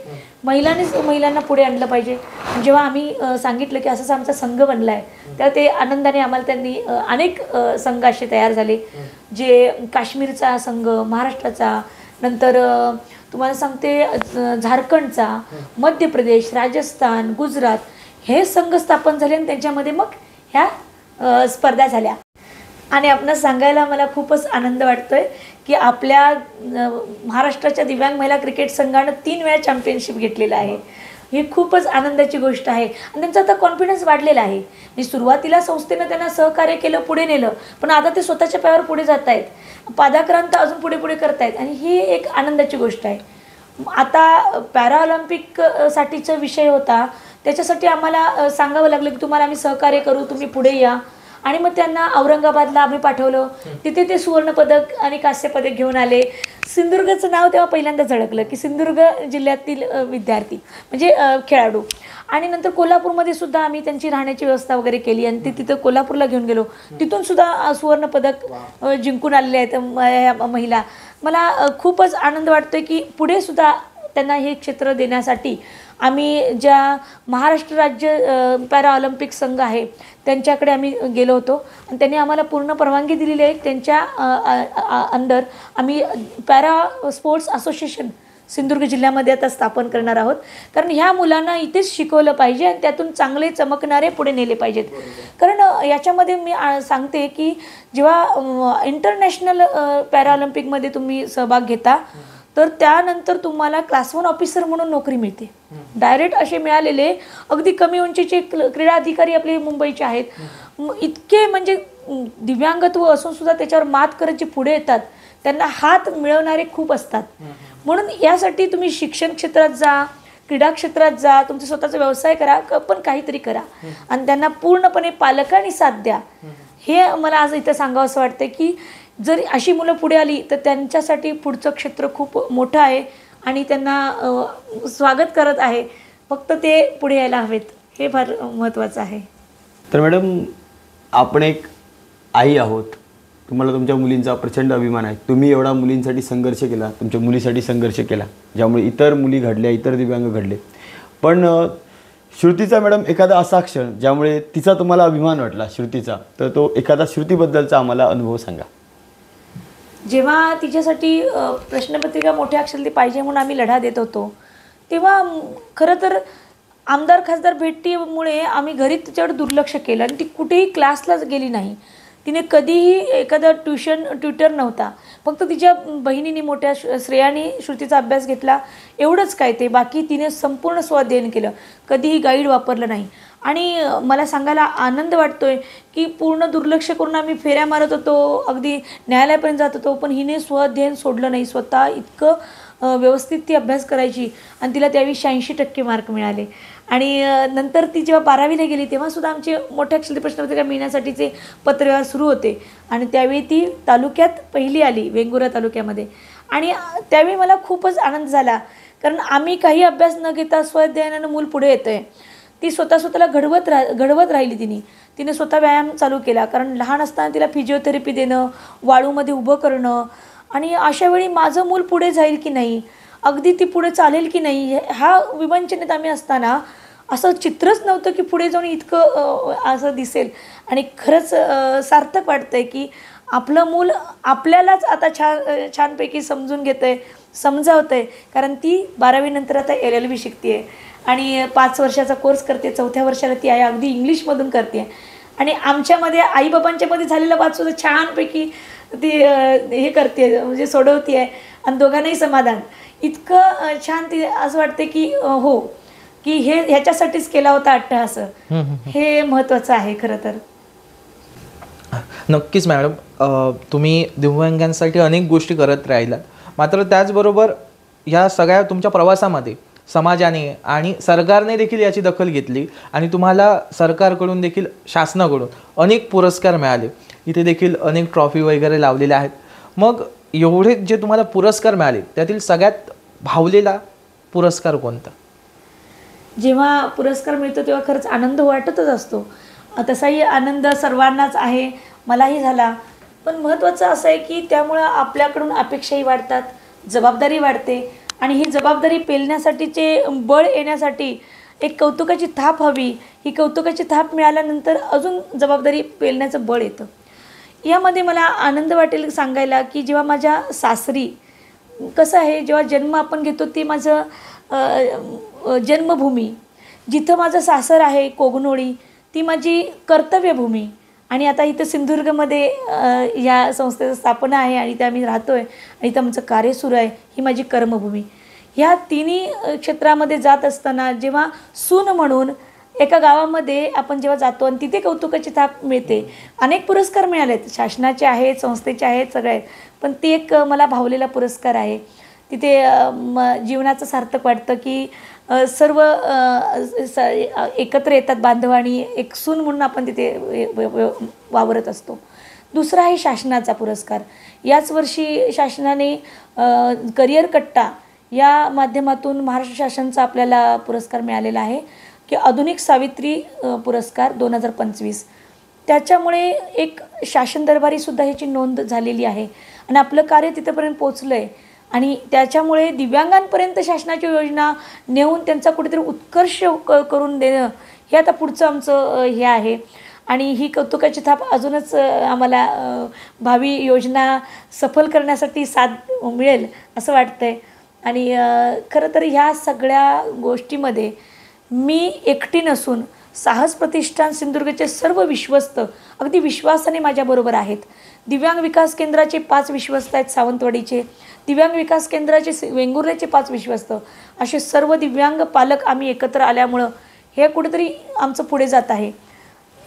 महिलांनीच महिलांना पुढे आणलं पाहिजे. जेव्हा आम्ही सांगितलं की असंच आमचा संघ बनला आहे, तेव्हा ते आनंदाने आम्हाला त्यांनी अनेक संघ असे तयार झाले, जे काश्मीरचा संघ, महाराष्ट्राचा, नंतर तुम्हाला सांगते झारखंडचा, मध्य प्रदेश, राजस्थान, गुजरात हे संघ स्थापन झाले आणि त्यांच्यामध्ये मग ह्या स्पर्धा झाल्या. आणि आपण सांगायला मला खूपच आनंद वाटतोय की आपल्या महाराष्ट्राच्या दिव्यांग महिला क्रिकेट संघानं 3 वेळा चॅम्पियनशिप घेतलेलं आहे. ही खूपच आनंदाची गोष्ट आहे आणि त्यांचा आता कॉन्फिडन्स वाढलेला आहे. मी सुरुवातीला संस्थेनं त्यांना सहकार्य केलं, पुढे नेलं, पण आता ते स्वतःच्या पायावर पुढे जात आहेत, पादाक्रांत अजून पुढे पुढे करतायत आणि ही एक आनंदाची गोष्ट आहे. आता पॅराऑलिम्पिक साठीचा विषय होता, त्याच्यासाठी आम्हाला सांगावं लागलं की तुम्हाला आम्ही सहकार्य करू, तुम्ही पुढे या. आणि मग त्यांना औरंगाबादला आम्ही पाठवलं, तिथे ते सुवर्णपदक आणि कांस्यपदक घेऊन आले. सिंधुदुर्गचं नाव तेव्हा पहिल्यांदा झळकलं की सिंधुदुर्ग जिल्ह्यातील विद्यार्थी म्हणजे खेळाडू. आणि नंतर कोल्हापूरमध्ये सुद्धा आम्ही त्यांची राहण्याची व्यवस्था वगैरे केली आणि ते तिथं कोल्हापूरला घेऊन गेलो, तिथून सुद्धा सुवर्णपदक जिंकून आलेले आहेत महिला. मला खूपच आनंद वाटतोय की पुढे सुद्धा त्यांना हे क्षेत्र देण्यासाठी आम्ही ज्या महाराष्ट्र राज्य पॅराऑलिम्पिक संघ आहे त्यांच्याकडे आम्ही गेलो होतो आणि त्यांनी आम्हाला पूर्ण परवानगी दिलेली आहे. त्यांच्या अंडर आम्ही पॅरा स्पोर्ट्स असोसिएशन सिंधुदुर्ग जिल्ह्यामध्ये आता स्थापन करणार आहोत, कारण ह्या मुलांना इथेच शिकवलं पाहिजे आणि त्यातून चांगले चमकणारे पुढे नेले पाहिजेत. कारण याच्यामध्ये मी सांगते की जेव्हा इंटरनॅशनल पॅराऑलिम्पिकमध्ये तुम्ही सहभाग घेता तर त्यानंतर तुम्हाला क्लास 1 ऑफिसर म्हणून नोकरी मिळते. डायरेक्ट असे मिळालेले अगदी कमी उंचीचे क्रीडा अधिकारी आपले मुंबईचे आहेत, इतके म्हणजे दिव्यांगत्व असून सुद्धा त्याच्यावर मात करत जे पुढे येतात त्यांना हात मिळवणारे खूप असतात. म्हणून यासाठी तुम्ही शिक्षण क्षेत्रात जा, क्रीडा क्षेत्रात जा, तुमचा स्वतःचा व्यवसाय करा, पण काहीतरी करा आणि त्यांना पूर्णपणे पालकांनी साथ द्या. हे मला आज इथं सांगावं असं वाटतं की जर अशी मुलं पुढे आली तर त्यांच्यासाठी पुढचं क्षेत्र खूप मोठं आहे आणि त्यांना स्वागत करत आहे, फक्त ते पुढे यायला हवेत, हे फार महत्त्वाचं आहे. तर मॅडम, आपण एक आई आहोत, तुम्हाला तुमच्या मुलींचा प्रचंड अभिमान आहे. तुम्ही एवढा मुलींसाठी संघर्ष केला, तुमच्या मुलीसाठी संघर्ष केला, ज्यामुळे इतर मुली घडल्या, इतर दिव्यांग घडले. पण श्रुतीचा मॅडम एखादा असा क्षण ज्यामुळे तिचा तुम्हाला अभिमान वाटला श्रुतीचा, तर तो एखादा श्रुतीबद्दलचा आम्हाला अनुभव सांगा. जेव्हा तिच्यासाठी प्रश्नपत्रिका मोठ्या अक्षरात पाहिजे म्हणून आम्ही लढा देत होतो, तेव्हा खरं तर आमदार खासदार भेटीमुळे आम्ही घरी तिच्यावर दुर्लक्ष केलं आणि ती कुठेही क्लासलाच गेली नाही. तिने कधीही एखादा ट्युटर नव्हता, फक्त तिच्या बहिणीने मोठ्या श्रेयाने श्रुतीचा अभ्यास घेतला, एवढंच काय ते, बाकी तिने संपूर्ण स्वाध्ययन केलं, कधीही गाईड वापरलं नाही. आणि मला सांगायला आनंद वाटतोय की पूर्ण दुर्लक्ष करून आम्ही फेऱ्या मारत होतो, अगदी न्यायालयापर्यंत जात होतो, पण हिने स्वाध्ययन सोडलं नाही. स्वतः इतकं व्यवस्थित ती अभ्यास करायची आणि तिला त्यावेळी 86% मार्क मिळाले. आणि नंतर ती जेव्हा 12वीला गेली तेव्हासुद्धा आमचे मोठ्या अक्षरात प्रश्नपत्रिका मिळण्यासाठीचे पत्रव्यवहार सुरू होते आणि त्यावेळी ती तालुक्यात पहिली आली, वेंगुर्ला तालुक्यामध्ये. आणि त्यावेळी मला खूपच आनंद झाला, कारण आम्ही काही अभ्यास न घेता स्वाध्ययनानं मूल पुढे येतं आहे. ती स्वतःला घडवत राहिली. तिने स्वतः व्यायाम चालू केला, कारण लहान असताना तिला फिजिओथेरपी देणं, वाळूमध्ये उभं करणं, आणि अशा वेळी माझं मूल पुढे जाईल की नाही, अगदी ती पुढे चालेल की नाही, ह्या विवंचनेत आम्ही असताना असं चित्रच नव्हतं की पुढे जाऊन इतकं असं दिसेल. आणि खरंच सार्थक वाटतं आहे की आपलं मूल आपल्यालाच आता छानपैकी समजून घेतं आहे, समजावतं आहे, कारण ती 12वी नंतर आता LLB शिकते आहे आणि 5 वर्षाचा कोर्स करते, 4थ्या वर्षाला ती आहे, अगदी इंग्लिशमधून करते. आणि आमच्यामध्ये आईबाबांच्यामध्ये झालेला वाद सुद्धा छानपैकी ती हे करते, म्हणजे सोडवते आहे आणि दोघांनाही समाधान. इतकं छान ती असं वाटते की हो की ह्याच्यासाठीच केला होता अट्टहास, हे महत्त्वाचं आहे खरं तर. नक्कीच मॅडम, तुम्ही दिव्यांगांसाठी अनेक गोष्टी करत राहिलात, मात्र त्याचबरोबर ह्या सगळ्या तुमच्या प्रवासामध्ये समाजाने आणि सरकारने देखील याची दखल घेतली आणि तुम्हाला सरकारकडून देखील शासनाकडून अनेक पुरस्कार मिळाले. इथे देखील अनेक ट्रॉफी वगैरे लावलेल्या आहेत. मग एवढे जे तुम्हाला पुरस्कार मिळाले त्यातील सगळ्यात भावलेला पुरस्कार कोणता? जेव्हा पुरस्कार मिळतो तेव्हा खरंच आनंद वाटतच असतो. तसाही आनंद सर्वांनाच आहे, मलाही झाला. पण महत्त्वाचं असं आहे की त्यामुळं आपल्याकडून अपेक्षाही वाढतात, जबाबदारी वाढते आणि ही जबाबदारी पेलण्यासाठीचे बळ येण्यासाठी एक कौतुकाची थाप हवी. ही कौतुकाची थाप मिळाल्यानंतर अजून जबाबदारी पेलण्याचं बळ येतं. यामध्ये मला आनंद वाटेल सांगायला की जेव्हा माझ्या सासरी कसं आहे, जेव्हा जन्म आपण घेतो ती माझं जन्मभूमी, जिथं माझं सासर आहे कोगनोळी, ती माझी कर्तव्यभूमी. आणि आता इथं सिंधुदुर्गमध्ये या संस्थेचं स्थापना आहे आणि त्या आम्ही राहतो आहे आणि इथं आमचं कार्य सुरू आहे, ही माझी कर्मभूमी. ह्या तिन्ही क्षेत्रामध्ये जात असताना जेव्हा सून म्हणून एका गावामध्ये आपण जेव्हा जातो आणि तिथे कौतुकाची थाप मिळते. अनेक पुरस्कार मिळालेत, शासनाचे आहेत, संस्थेचे आहेत, सगळे आहेत, पण ती एक मला भावलेला पुरस्कार आहे. तिथे जीवनाचं सार्थक वाटतं की सर्व एकत्र येतात बांधव आणि एक सून म्हणून आपण तिथे वावरत असतो. दुसरा आहे शासनाचा पुरस्कार. याच वर्षी शासनाने करिअर कट्टा या माध्यमातून महाराष्ट्र शासनाचा आपल्याला पुरस्कार मिळालेला आहे की आधुनिक सावित्री पुरस्कार 2025. त्याच्यामुळे एक शासन दरबारीसुद्धा ह्याची नोंद झालेली आहे आणि आपलं कार्य तिथंपर्यंत पोचलं आहे आणि त्याच्यामुळे दिव्यांगांपर्यंत शासनाच्या योजना नेऊन त्यांचा कुठेतरी उत्कर्ष करून देणं हे आता पुढचं आमचं हे आहे. आणि ही कौतुकाची थाप अजूनच आम्हाला भावी योजना सफल करण्यासाठी साथ मिळेल असं वाटतं आहे. आणि खरं तर ह्या सगळ्या गोष्टीमध्ये मी एकटी नसून साहस प्रतिष्ठान सिंधुदुर्गचे सर्व विश्वस्त अगदी विश्वासाने माझ्याबरोबर आहेत. दिव्यांग विकास केंद्राचे 5 विश्वस्त आहेत सावंतवाडीचे, दिव्यांग विकास केंद्राचे वेंगुर्ल्याचे 5 विश्वस्त, असे सर्व दिव्यांग पालक आम्ही एकत्र आल्यामुळं हे कुठेतरी आमचं पुढे जात आहे.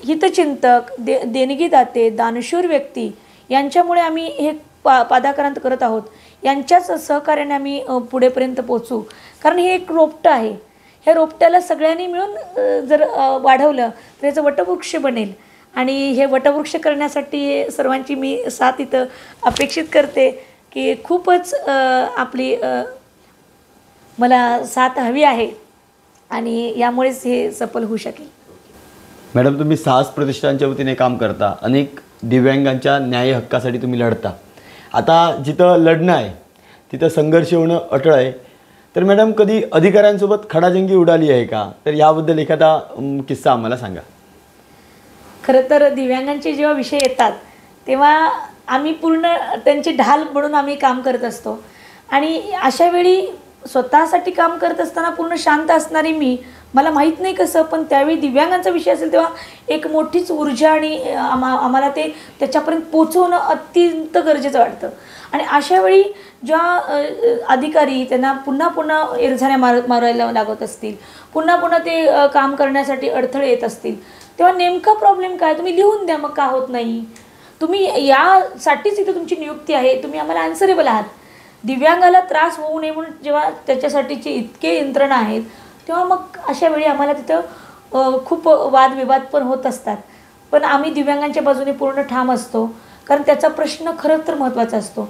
हितचिंतक, देणगीदाते, दानशूर व्यक्ती यांच्यामुळे आम्ही हे पादाक्रांत करत आहोत. यांच्याच सहकार्याने आम्ही पुढेपर्यंत पोचू. कारण हे एक रोपटं आहे. ह्या रोपट्याला सगळ्यांनी मिळून जर वाढवलं तर याचं वटवृक्ष बनेल आणि हे वटवृक्ष करण्यासाठी सर्वांची मी साथ इथं अपेक्षित करते की खूपच आपली मला साथ हवी आहे आणि यामुळेच हे सफल होऊ शकेल. मॅडम, तुम्ही साहस प्रतिष्ठानच्या वतीने काम करता, अनेक दिव्यांगांच्या न्याय हक्कासाठी तुम्ही लढता. आता जिथं लढणं आहे तिथं संघर्ष होणं अटळ आहे. तर मॅडम, कधी अधिकाऱ्यांसोबत खडाजंगी उडाली आहे का? तर याबद्दल एखादा किस्सा आम्हाला सांगा. खरं तर दिव्यांगांचे जेव्हा विषय येतात तेव्हा आम्ही पूर्ण त्यांची ढाल म्हणून आम्ही काम करत असतो आणि अशा वेळी स्वतःसाठी काम करत असताना पूर्ण शांत असणारी मला माहीत नाही कसं, पण त्यावेळी दिव्यांगांचा विषय असेल तेव्हा एक मोठीच ऊर्जा आणि आम्हाला ते त्याच्यापर्यंत पोचवणं अत्यंत गरजेचं वाटतं. आणि अशा वेळी ज्या अधिकारी त्यांना पुन्हा पुन्हा एरझाऱ्या मारायला लागत असतील, पुन्हा पुन्हा ते काम करण्यासाठी अडथळे येत असतील, तेव्हा नेमका प्रॉब्लेम काय, तुम्ही लिहून द्या, मग का होत नाही? तुम्ही यासाठीच इथं तुमची नियुक्ती आहे, तुम्ही आम्हाला आन्सरेबल आहात. दिव्यांगाला त्रास होऊ नये म्हणून जेव्हा त्याच्यासाठीचे इतके यंत्रणा आहेत तेव्हा मग अशा वेळी आम्हाला तिथं खूप वादविवाद पण होत असतात. पण आम्ही दिव्यांगांच्या बाजूने पूर्ण ठाम असतो कारण त्याचा प्रश्न खरं तर महत्त्वाचा असतो.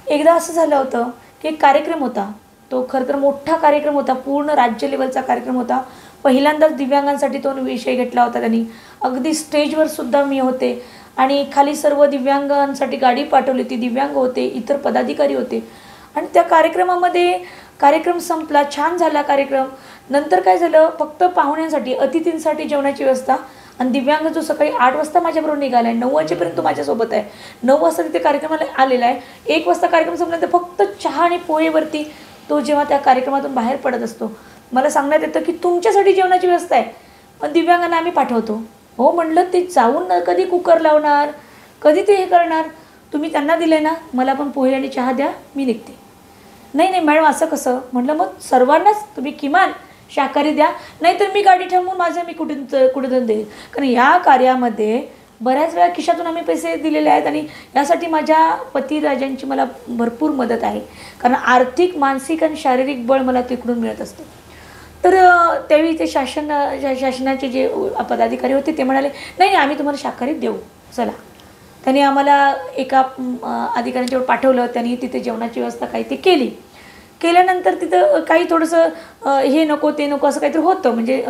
एकदा असं झालं होतं की एक कार्यक्रम होता, तो खरं तर मोठा कार्यक्रम होता, पूर्ण राज्य लेवलचा कार्यक्रम होता. पहिल्यांदाच दिव्यांगांसाठी तो विषय घेतला होता त्यांनी. अगदी स्टेजवर सुद्धा मी होते आणि खाली सर्व दिव्यांगांसाठी गाडी पाठवली होती, दिव्यांग होते, इतर पदाधिकारी होते आणि त्या कार्यक्रमामध्ये कार्यक्रम संपला, छान झाला कार्यक्रम. नंतर काय झालं, फक्त पाहुण्यांसाठी अतिथींसाठी जेवणाची व्यवस्था आणि दिव्यांग जो सकाळी 8 वाजता माझ्याबरोबर निघाला आहे, 9 वाजेपर्यंत तो माझ्यासोबत आहे, 9 वाजता तिथे कार्यक्रमाला आलेला आहे. 1 वाजता कार्यक्रम संपल्यानंतर फक्त चहा आणि पोहेवरती तो जेव्हा त्या कार्यक्रमातून बाहेर पडत असतो मला सांगण्यात येतं की तुमच्यासाठी जेवणाची व्यवस्था आहे पण दिव्यांगांना आम्ही पाठवतो. हो म्हटलं, ते जाऊन कधी कुकर लावणार, कधी ते हे करणार, तुम्ही त्यांना दिले ना, मला पण पोहे आणि चहा द्या, मी निघते. नाही नाही मॅडम असं कसं. म्हटलं मग सर्वांनाच तुम्ही किमान शाकाहारी द्या, नाहीतर मी गाडी थांबवून माझं मी कुठून देईल. कारण ह्या कार्यामध्ये बऱ्याच वेळा खिशातून आम्ही पैसे दिलेले आहेत आणि यासाठी माझ्या पतिराजांची मला भरपूर मदत आहे. कारण आर्थिक, मानसिक आणि शारीरिक बळ मला तिकडून मिळत असतं. तर त्यावेळी ते शासनाचे जे पदाधिकारी होते ते म्हणाले, नाही आम्ही तुम्हाला शाकाहारी देऊ, चला. त्यांनी आम्हाला एका अधिकाऱ्यांच्यावर पाठवलं. त्यांनी तिथे जेवणाची व्यवस्था काही ते केली. केल्यानंतर तिथं काही थोडंसं हे नको ते नको असं काहीतरी होतं. म्हणजे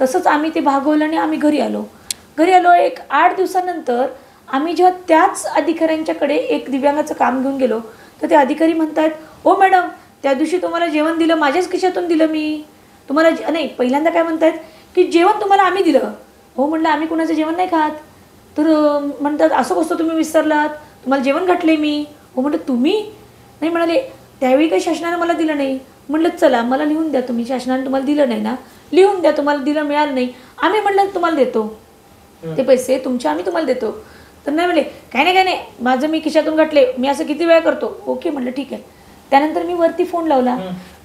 तसंच आम्ही ते भागवलं आणि आम्ही घरी आलो. एक 8 दिवसानंतर आम्ही जेव्हा त्याच अधिकाऱ्यांच्याकडे एक दिव्यांगाचं काम घेऊन गेलो, तर ते अधिकारी म्हणतात, हो मॅडम, त्या दिवशी तुम्हाला जेवण दिलं, माझ्याच खिशातून दिलं मी तुम्हाला. नाही, पहिल्यांदा काय म्हणतात की जेवण तुम्हाला आम्ही दिलं. हो म्हटलं, आम्ही कुणाचं जेवण नाही खात. तर म्हणतात, असं कसं तुम्ही विसरलात, तुम्हाला जेवण घातले मी. हो म्हटलं, तुम्ही नाही. म्हणाले, त्यावेळी काही शासनानं मला दिलं नाही. म्हटलं, चला मला लिहून द्या, तुम्ही शासनाने तुम्हाला दिलं नाही ना, लिहून द्या, तुम्हाला दिलं मिळालं नाही. आम्ही म्हटलं तुम्हाला देतो ते पैसे तुमचे, आम्ही तुम्हाला देतो. तर नाही म्हणे, काय नाही माझं मी खिशातून घातले, मी असं किती वेळा करतो. ओके म्हटलं, ठीक आहे. त्यानंतर मी वरती फोन लावला.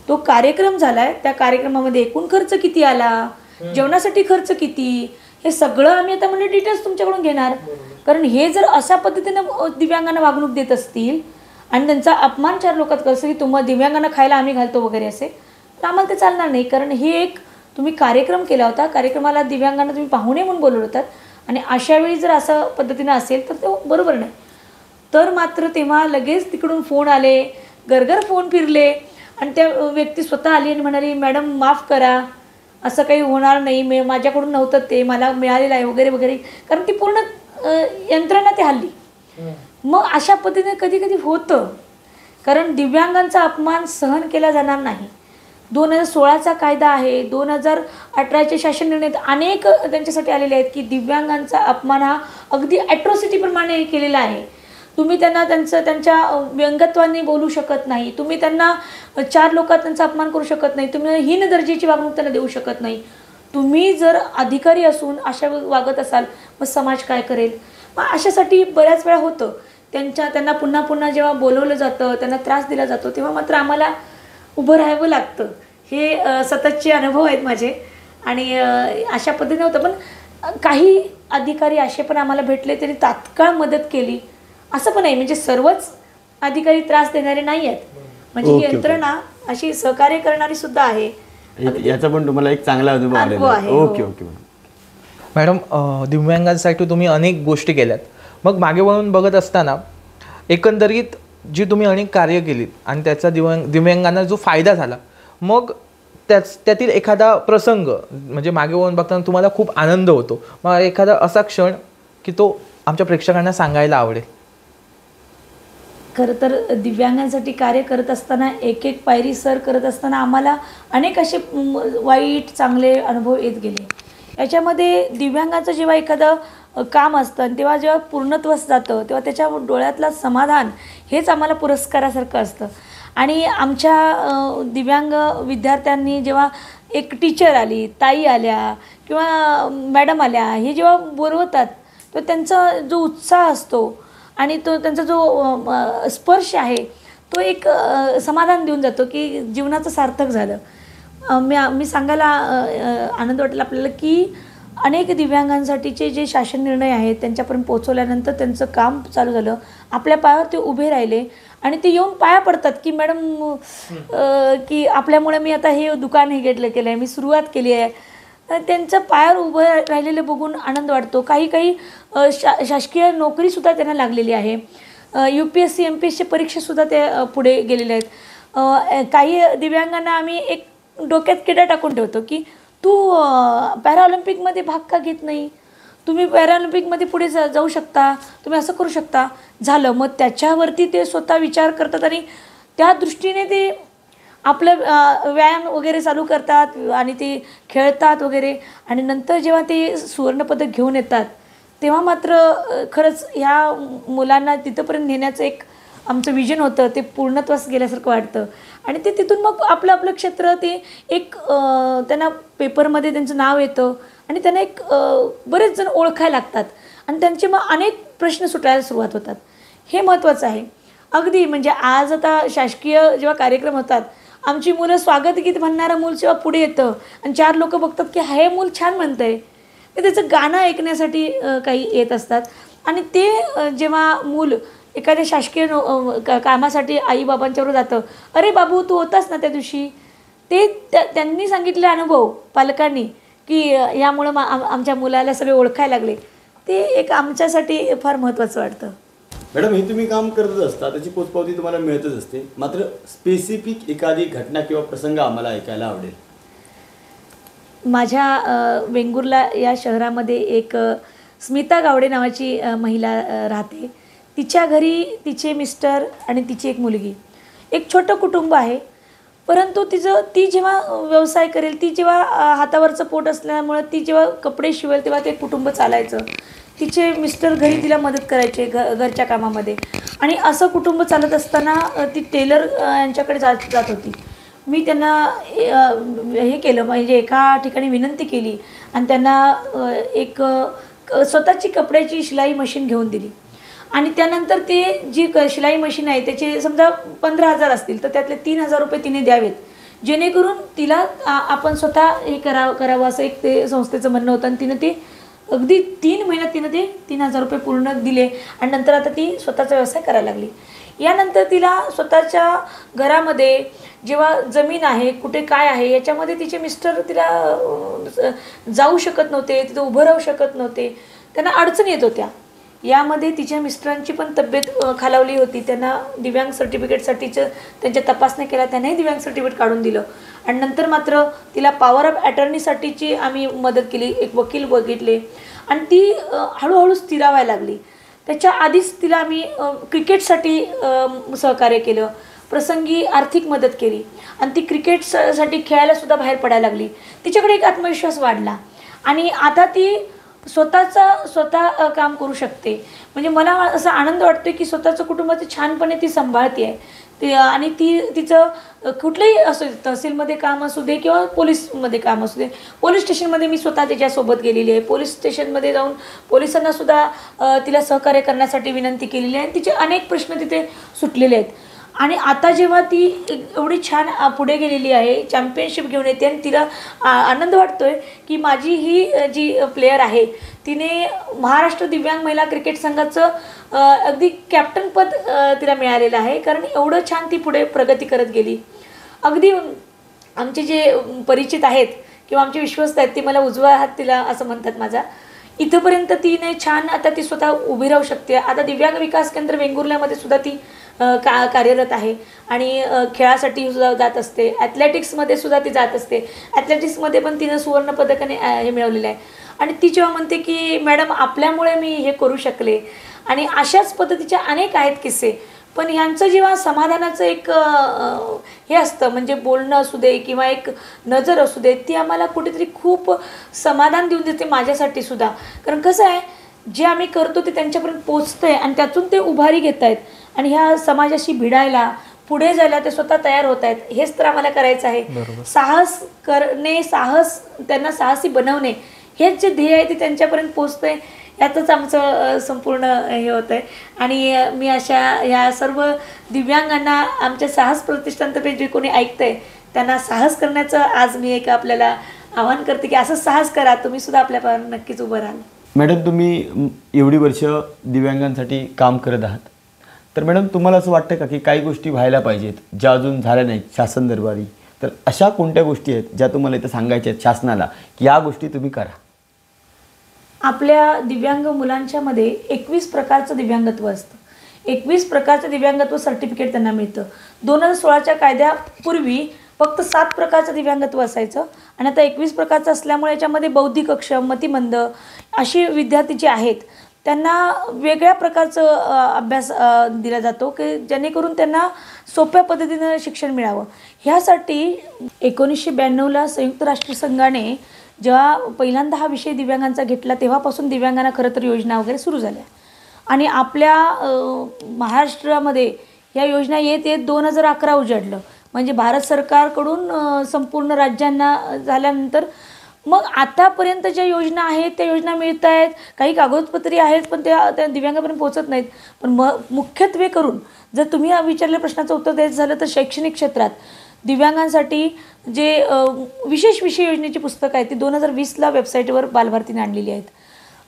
तो कार्यक्रम झालाय, त्या कार्यक्रमामध्ये एकूण खर्च किती आला, जेवणासाठी खर्च किती, हे सगळं आम्ही आता म्हणजे डिटेल्स तुमच्याकडून घेणार. कारण हे जर अशा पद्धतीनं दिव्यांगांना वागणूक देत असतील आणि त्यांचा अपमान 4 लोकात कसं की तुम्हाला दिव्यांगांना खायला आम्ही घालतो वगैरे असे, तर आम्हाला ते चालणार नाही. कारण हे एक तुम्ही कार्यक्रम केला होता, कार्यक्रमाला दिव्यांगांना तुम्ही पाहुणे म्हणून बोलवलं होतात आणि अशा वेळी जर असं पद्धतीनं असेल तर ते बरोबर नाही. तर मात्र तेव्हा लगेच तिकडून फोन आले, गरगर फोन फिरले आणि त्या व्यक्ती स्वतः आली आणि म्हणाली, मॅडम माफ करा, असं काही होणार नाही, माझ्याकडून नव्हतं, ते मला मिळालेलं आहे वगैरे वगैरे. कारण ती पूर्ण यंत्रणा ते हल्ली. मग अशा पद्धतीने कधी कधी होतं. कारण दिव्यांगांचा अपमान सहन केला जाणार नाही. 2016चा कायदा आहे, 2018चे शासन निर्णय अनेक त्यांच्यासाठी आलेले आहेत की दिव्यांगांचा अपमान हा अगदी ॲट्रॉसिटीप्रमाणे केलेला आहे. तुम्ही त्यांना त्यांच्या व्यंगत्वाने बोलू शकत नाही, तुम्ही त्यांना 4 लोकात त्यांचा अपमान करू शकत नाही, तुम्ही हीन दर्जाची वागणूक त्यांना देऊ शकत नाही. तुम्ही जर अधिकारी असून अशा वागत असाल, मग समाज काय करेल. मग अशासाठी बऱ्याच वेळा होतं. त्यांना पुन्हा पुन्हा जेव्हा बोलवलं जातं, त्यांना त्रास दिला जातो, तेव्हा मात्र आम्हाला उभं राहावं लागतं. हे सततचे अनुभव आहेत माझे. आणि अशा पद्धतीने होतं. पण काही अधिकारी असे पण आम्हाला भेटले, त्यांनी तात्काळ मदत केली असं पण आहे. म्हणजे सर्वच अधिकारी त्रास देणारे नाही आहेत. म्हणजे ही यंत्रणा अशी सहकार्य करणारी सुद्धा आहे. याचा पण तुम्हाला एक चांगला अनुभव आलेला आहे. ओके ओके मॅडम, दिव्यांगांसाठी तुम्ही अनेक गोष्टी केल्यात. मग मागे वळून बघत असताना एकंदरीत जी तुम्ही अनेक कार्य केलीत आणि त्याचा दिव्यांगांना जो फायदा झाला, मग त्यातील एखादा प्रसंग म्हणजे मागे वळून बघताना तुम्हाला खूप आनंद होतो, मग एखादा असा क्षण की तो आमच्या प्रेक्षकांना सांगायला आवडेल. खरं तर दिव्यांगांसाठी कार्य करत असताना एक एक पायरी सर करत असताना आम्हाला अनेक असे वाईट चांगले अनुभव येत गेले. याच्यामध्ये दिव्यांगाचं जेव्हा एखादं काम असतं आणि तेव्हा जेव्हा पूर्णत्वास जातं, तेव्हा त्याच्या डोळ्यातलं समाधान हेच आम्हाला पुरस्कारासारखं असतं. आणि आमच्या दिव्यांग विद्यार्थ्यांनी जेव्हा एक टीचर आली, ताई आल्या किंवा मॅडम आल्या, हे जेव्हा बोलवतात, तर त्यांचा जो उत्साह असतो आणि तो त्यांचा जो स्पर्श आहे, तो एक समाधान देऊन जातो की जीवनाचं सार्थक झालं. मी सांगायला आनंद वाटेल आपल्याला की अनेक दिव्यांगांसाठीचे जे शासन निर्णय आहेत त्यांच्यापर्यंत पोहोचवल्यानंतर त्यांचं काम चालू झालं, आपल्या पायावर ते उभे राहिले आणि ते येऊन पाया पडतात की मॅडम की आपल्यामुळे मी आता हे दुकान हे केलं आहे, मी सुरुवात केली आहे. त्यांचं पायावर उभं राहिलेलं बघून आनंद वाटतो. काही शासकीय नोकरीसुद्धा त्यांना लागलेली आहे. UPSC MPSC परीक्षासुद्धा ते पुढे गेलेले आहेत. काही दिव्यांगांना आम्ही एक डोक्यात किडा टाकून ठेवतो की तू पॅराऑलिम्पिकमध्ये भाग का घेत नाही, तुम्ही पॅराऑलिम्पिकमध्ये पुढे जाऊ शकता, तुम्ही असं करू शकता. झालं, मग त्याच्यावरती ते स्वतः विचार करतात आणि त्या दृष्टीने ते आपलं व्यायाम वगैरे चालू करतात आणि ते खेळतात वगैरे. आणि नंतर जेव्हा ते सुवर्णपदक घेऊन येतात, तेव्हा मात्र खरंच ह्या मुलांना तिथंपर्यंत नेण्याचं एक आमचं विजन होतं, ते पूर्णत्वास गेल्यासारखं वाटतं. आणि ते तिथून मग आपलं क्षेत्र ते एक त्यांना पेपरमध्ये त्यांचं नाव येतं आणि त्यांना एक बरेच जण ओळखायला लागतात आणि त्यांचे मग अनेक प्रश्न सुटायला सुरुवात होतात. हे महत्त्वाचं आहे. अगदी म्हणजे आज आता शासकीय जेव्हा कार्यक्रम होतात, आमची मुलं स्वागत गीत म्हणणारं मूल जेव्हा पुढे येतं आणि 4 लोक बघतात की हे मूल छान म्हणतंय, ते त्याचं गाणं ऐकण्यासाठी काही येत असतात. आणि ते जेव्हा मूल एखाद्या शासकीय कामासाठी आईबाबांच्यावर जातं, अरे बाबू तू होतास ना त्या दिवशी, ते त्यांनी सांगितले अनुभव पालकांनी की यामुळं आमच्या मुलाला सगळे ओळखायला लागले, ते एक आमच्यासाठी फार महत्त्वाचं वाटतं. मॅडम, हे तुम्ही काम करतच असता, त्याची पोचपावती तुम्हाला मिळतच असते, मात्र स्पेसिफिक एखादी घटना किंवा प्रसंग आम्हाला ऐकायला आवडेल. माझ्या वेंगुर्ला या शहरामध्ये एक स्मिता गावडे नावाची महिला राहते. तिच्या घरी तिचे मिस्टर आणि तिची एक मुलगी, एक छोटं कुटुंब आहे. परंतु ती जेव्हा व्यवसाय करेल, ती जेव्हा हातावरचं पोट असल्यामुळं ती जेव्हा कपडे शिवेल तेव्हा ते कुटुंब चालायचं. तिचे मिस्टर घरी तिला मदत करायचे घरच्या कामामध्ये. आणि असं कुटुंब चालत असताना ती टेलर यांच्याकडे जात होती. मी त्यांना हे केलं, म्हणजे एका ठिकाणी विनंती केली आणि त्यांना एक स्वतःची कपड्याची शिलाई मशीन घेऊन दिली. आणि त्यानंतर ते जी शिलाई मशीन आहे त्याचे समजा 15,000 असतील, तर त्यातले 3,000 रुपये तिने द्यावेत, जेणेकरून तिला आपण स्वतः हे करावं असं एक ते संस्थेचं म्हणणं होतं. आणि तिनं ते अगदी 3 महिन्यात तिनं ते 3,000 रुपये पूर्ण दिले. आणि नंतर आता ती स्वतःचा व्यवसाय करायला लागली. यानंतर तिला स्वतःच्या घरामध्ये जेव्हा जमीन आहे, कुठे काय आहे, याच्यामध्ये तिचे मिस्टर तिला जाऊ शकत नव्हते, तिथं उभं राहू शकत नव्हते, त्यांना अडचण येत होत्या. यामध्ये तिच्या मिस्टरांची पण तब्येत खालावली होती. त्यांना दिव्यांग सर्टिफिकेटसाठीचं त्यांच्या तपासण्या केल्या, त्यांनाही दिव्यांग सर्टिफिकेट काढून दिलं. आणि नंतर मात्र तिला पॉवर ऑफ अटर्नीसाठीची आम्ही मदत केली, एक वकील बघितले आणि ती हळूहळू स्थिरावायला लागली. त्याच्या आधीच तिला आम्ही क्रिकेटसाठी सहकार्य केलं, प्रसंगी आर्थिक मदत केली आणि ती क्रिकेटसाठी खेळायलासुद्धा बाहेर पडायला लागली. तिच्याकडे एक आत्मविश्वास वाढला आणि आता ती स्वतः काम करू शकते. म्हणजे मला असा आनंद वाटतो की स्वतःचं कुटुंबाचं छानपणे ती सांभाळते आहे. ते आणि तिचं कुठलंही असू दे, तहसीलमध्ये काम असू दे किंवा पोलीसमध्ये काम असू दे, पोलीस स्टेशनमध्ये मी स्वतः त्याच्यासोबत गेलेली आहे. पोलीस स्टेशनमध्ये जाऊन पोलिसांनासुद्धा तिला सहकार्य करण्यासाठी विनंती केलेली आहे. तिचे अनेक प्रश्न तिथे सुटलेले आहेत. आणि आता जेव्हा ती एवढी छान पुढे गेलेली आहे, चॅम्पियनशिप घेऊन येते आणि तिला आनंद वाटतोय की माझी ही जी प्लेयर आहे तिने महाराष्ट्र दिव्यांग महिला क्रिकेट संघाचं अगदी कॅप्टनपद तिला मिळालेलं आहे. कारण एवढं छान ती पुढे प्रगती करत गेली. अगदी आमचे जे परिचित आहेत किंवा आमचे विश्वस्त आहेत ते मला उजवा हात तिला असं म्हणतात माझा. इथंपर्यंत तिने छान आता ती स्वतः उभी राहू शकते. आता दिव्यांग विकास केंद्र वेंगुर्ल्यामध्ये सुद्धा ती कार्यरत आहे आणि खेळासाठी सुद्धा जात असते. ॲथलेटिक्समध्ये सुद्धा ती जात असते. ॲथलेटिक्समध्ये पण तिनं सुवर्णपदकाने हे मिळवलेलं आहे. आणि ती जेव्हा म्हणते की मॅडम आपल्यामुळे मी हे करू शकले. आणि अशाच पद्धतीचे अनेक आहेत किस्से. पण ह्यांचं जेव्हा समाधानाचं एक हे असतं, म्हणजे बोलणं असू दे किंवा एक नजर असू दे, ती आम्हाला कुठेतरी खूप समाधान देऊन देते माझ्यासाठी सुद्धा. कारण कसं आहे, जे आम्ही करतो ते त्यांच्यापर्यंत पोचतं आहे आणि त्यातून ते उभारी घेत आहेत आणि ह्या समाजाशी भिडायला, पुढे जायला ते स्वतः तयार होत आहेत. हेच तर आम्हाला करायचं आहे. साहस करणे, त्यांना साहसी बनवणे, हेच जे ध्येय आहे ते त्यांच्यापर्यंत पोचतं आहे. यातच आमचं संपूर्ण हे होतं आहे. आणि मी अशा ह्या सर्व दिव्यांगांना आमच्या साहस प्रतिष्ठानतर्फे जे कोणी ऐकतं आहे त्यांना साहस करण्याचं आज मी एक आपल्याला आवाहन करते की असं साहस करा, तुम्ही सुद्धा आपल्या पायावर नक्कीच उभं राहाल. मॅडम, तुम्ही एवढी वर्ष दिव्यांगांसाठी काम करत आहात, तर मॅडम तुम्हाला असं वाटतं का की काही गोष्टी व्हायला पाहिजेत ज्या अजून झाल्या नाहीत शासन दरबारी? तर अशा कोणत्या गोष्टी आहेत ज्या तुम्हाला इथं सांगायच्या आहेत शासनाला की या गोष्टी तुम्ही करा? आपल्या दिव्यांग मुलांच्यामध्ये 21 प्रकारचं दिव्यांगत्व असतं. 21 प्रकारचं दिव्यांगत्व सर्टिफिकेट त्यांना मिळतं. 2016च्या कायद्यापूर्वी फक्त 7 प्रकारचं दिव्यांगत्व असायचं आणि आता 21 प्रकारचं असल्यामुळे याच्यामध्ये बौद्धिक अक्षम, मतिमंद अशी विद्यार्थी जे आहेत त्यांना वेगळ्या प्रकारचं अभ्यास दिला जातो की जेणेकरून त्यांना सोप्या पद्धतीनं शिक्षण मिळावं. ह्यासाठी 1992ला संयुक्त राष्ट्रसंघाने जेव्हा पहिल्यांदा हा विषय दिव्यांगांचा घेतला तेव्हापासून दिव्यांगांना खरं तर योजना वगैरे सुरू झाल्या. आणि आपल्या महाराष्ट्रामध्ये या योजना येत 2011 उजाडलं. म्हणजे भारत सरकारकडून संपूर्ण राज्यांना झाल्यानंतर मग आतापर्यंत ज्या योजना आहेत त्या योजना मिळत आहेत, काही कागदपत्री आहेत पण त्या दिव्यांगापर्यंत पोहोचत नाहीत. पण मुख्यत्वे करून जर तुम्ही विचारलेल्या प्रश्नाचं उत्तर द्यायचं झालं तर शैक्षणिक क्षेत्रात दिव्यांगांसाठी जे विशेष विषय योजनेची पुस्तकं आहेत ती 2020ला वेबसाईटवर बालभारतीने आणलेली आहेत.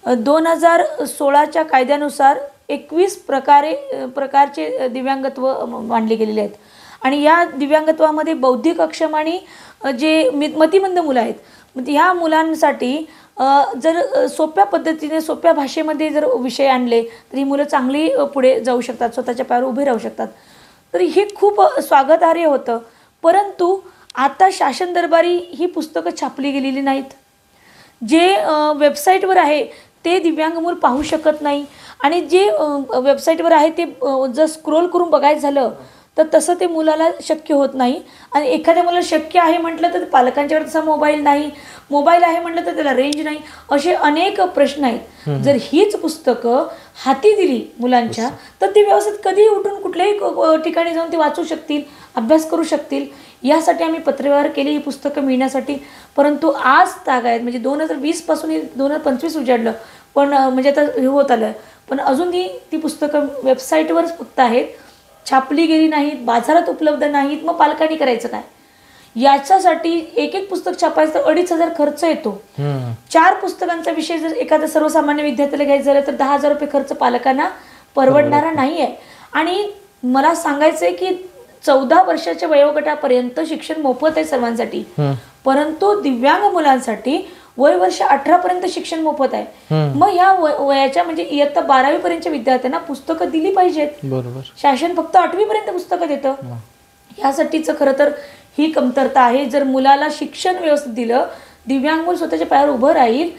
2016च्या कायद्यानुसार 21 प्रकारचे दिव्यांगत्व मांडले गेलेले आहेत. आणि या दिव्यांगत्वामध्ये बौद्धिक अक्षम आणि जे मतिमंद मुलं आहेत, ह्या मुलांसाठी जर सोप्या पद्धतीने सोप्या भाषेमध्ये जर विषय आणले तर ही मुलं चांगली पुढे जाऊ शकतात, स्वतःच्या पायावर उभे राहू शकतात. तर हे खूप स्वागतार्ह होतं. परंतु आता शासन दरबारी ही पुस्तकं छापली गेलेली नाहीत. जे वेबसाईटवर आहे ते दिव्यांग मूल पाहू शकत नाही. आणि जे वेबसाईटवर आहे ते जर स्क्रोल करून बघायचं झालं तर तसं ते मुलाला शक्य होत नाही. आणि एखाद्या मुलाला शक्य आहे म्हटलं तर पालकांच्याकडे तसा मोबाईल नाही, मोबाईल आहे म्हटलं तर त्याला रेंज नाही, असे अनेक प्रश्न आहेत. जर हीच पुस्तकं हाती दिली मुलांच्या तर ती व्यवस्थित कधीही उठून कुठल्याही ठिकाणी जाऊन ते वाचू शकतील, अभ्यास करू शकतील. यासाठी आम्ही पत्रव्यवहार केली ही पुस्तकं मिळण्यासाठी. परंतु आज तागायत म्हणजे 2020 पासून 2025 उजाडलं, पण म्हणजे आता हे होत आलं, पण अजूनही ती पुस्तकं वेबसाईटवरच फक्त आहेत, छापली गेली नाहीत, बाजारात उपलब्ध नाहीत. मग पालकांनी करायचं काय? याच्यासाठी एक पुस्तक छापायचं तर 2,500 खर्च येतो. 4 पुस्तकांचा विषय जर एखाद्या सर्वसामान्य विद्यार्थ्याला घ्यायचं झालं तर 10,000 रुपये खर्च पालकांना परवडणारा नाही आहे. आणि मला सांगायचं आहे की 14 वर्षाच्या वयोगटापर्यंत शिक्षण मोफत आहे सर्वांसाठी, परंतु दिव्यांग मुलांसाठी वय वर्ष 18 पर्यंत शिक्षण मोफत आहे. मग ह्या वयाच्या म्हणजे इयत्ता 12वी पर्यंतच्या विद्यार्थ्यांना पुस्तकं दिली पाहिजेत. बरोबर. शासन फक्त 8वी पर्यंत पुस्तकं देतं. यासाठीच खरं तर ही कमतरता आहे. जर मुलाला शिक्षण व्यवस्थित दिलं, दिव्यांग मूल स्वतःच्या पायावर उभं राहील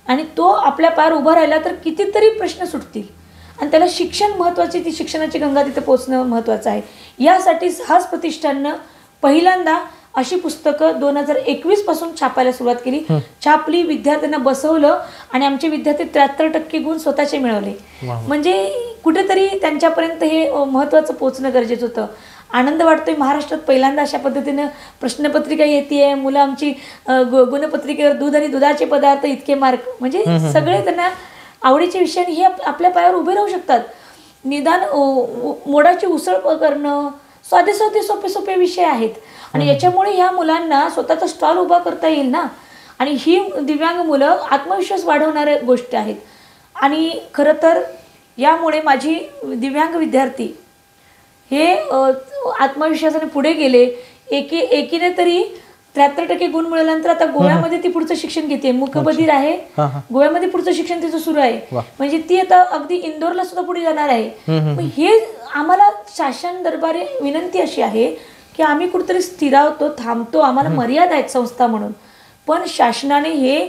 आणि तो आपल्या पायावर उभा राहिला तर कितीतरी प्रश्न सुटतील. आणि त्याला शिक्षण महत्त्वाची, ती शिक्षणाची गंगा तिथे पोहोचणं महत्त्वाचं आहे. यासाठी साहस प्रतिष्ठाननं पहिल्यांदा अशी पुस्तकं 2021 पासून छापायला सुरुवात केली. छापली, विद्यार्थ्यांना बसवलं आणि आमचे विद्यार्थी 73% गुण स्वतःचे मिळवले. म्हणजे कुठेतरी त्यांच्यापर्यंत हे महत्त्वाचं पोहोचणं गरजेचं होतं. आनंद वाटतोय. महाराष्ट्रात पहिल्यांदा अशा पद्धतीनं प्रश्नपत्रिका येते. मुलं आमची गुणपत्रिकेवर दूध आणि दुधाचे पदार्थ इतके मार्क, म्हणजे सगळे त्यांना आवडीचे विषय हे आपल्या पायावर उभे राहू शकतात. निदान मोडाची उसळ करणं, साधे सोपे विषय आहेत. आणि याच्यामुळे ह्या मुलांना स्वतःचा स्टॉल उभा करता येईल ना. आणि ही दिव्यांग मुलं आत्मविश्वास वाढवणाऱ्या गोष्टी आहेत. आणि खरं तर यामुळे माझी दिव्यांग विद्यार्थी हे आत्मविश्वासाने पुढे गेले. एकीने तरी 73% गुण मिळाल्यानंतर आता गोव्यामध्ये ती पुढचं शिक्षण घेते. मूकबधीर आहे, गोव्यामध्ये पुढचं शिक्षण तिचं सुरू आहे. म्हणजे ती आता अगदी इंदोरला सुद्धा पुढे जाणार आहे. हे आम्हाला शासन दरबारी विनंती अशी आहे की आम्ही कुठेतरी स्थिरावतो, थांबतो, आम्हाला मर्यादा आहेत संस्था म्हणून. पण शासनाने हे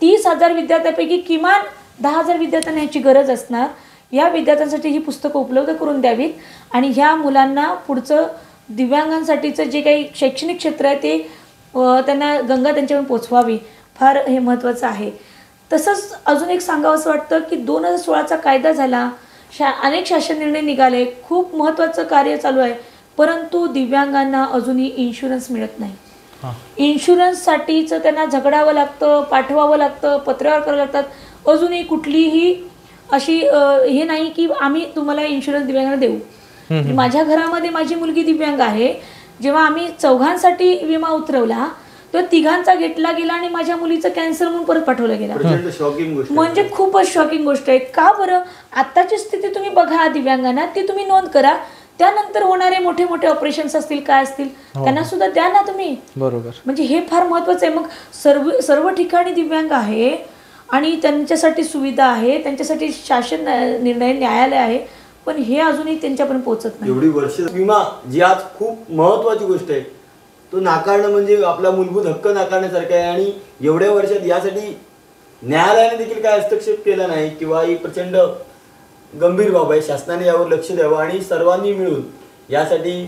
30,000 विद्यार्थ्यांपैकी किमान 10,000 विद्यार्थ्यांना ह्याची गरज असणार. या विद्यार्थ्यांसाठी ही पुस्तकं उपलब्ध करून द्यावीत आणि ह्या मुलांना पुढचं दिव्यांगांसाठीचं जे काही शैक्षणिक क्षेत्र आहे ते त्यांना गंगा त्यांच्याकडून पोचवावी. फार हे महत्त्वाचं आहे. तसंच अजून एक सांगावं असं वाटतं की 2016चा कायदा झाला, अनेक शासन निर्णय निघाले, खूप महत्त्वाचं कार्य चालू आहे. परंतु दिव्यांगांना अजूनही इन्शुरन्स मिळत नाही. इन्शुरन्ससाठीचं त्यांना झगडावं लागतं, पाठवावं लागतं, पत्रावर करावं लागतात. अजूनही कुठलीही अशी हे नाही की आम्ही तुम्हाला इन्शुरन्स दिव्यांगांना देऊ. माझ्या घरामध्ये माझी मुलगी दिव्यांग आहे. जेव्हा आम्ही 4घांसाठी विमा उतरवला तर 3घांचा घेतला गेला आणि माझ्या मुलीचं कॅन्सर म्हणून परत पाठवलं गेलं. म्हणजे खूपच शॉकिंग गोष्ट आहे. का बरं? आत्ताची स्थिती तुम्ही बघा दिव्यांगांना, ती तुम्ही नोंद करा. त्यानंतर होणारे मोठे मोठे ऑपरेशन्स असतील, काय असतील, त्यांना सुद्धा द्या ना तुम्ही. बरोबर. म्हणजे हे फार महत्वाचं आहे. मग सर्व ठिकाणी दिव्यांग आहे आणि त्यांच्यासाठी सुविधा आहे, त्यांच्यासाठी शासन निर्णय, न्यायालय आहे, पण हे अजूनही त्यांच्यापर्यंत पोहोचत नाही. एवढी वर्ष विमा जी आज खूप महत्वाची गोष्ट आहे, तो नाकारणं म्हणजे आपला मूलभूत हक्क नाकारण्यासारखं आहे. आणि एवढ्या वर्षात यासाठी न्यायालयाने देखील काय हस्तक्षेप केला नाही किंवा ही प्रचंड गंभीर बाब आहे. शासनाने यावर लक्ष द्यावं आणि सर्वांनी मिळून यासाठी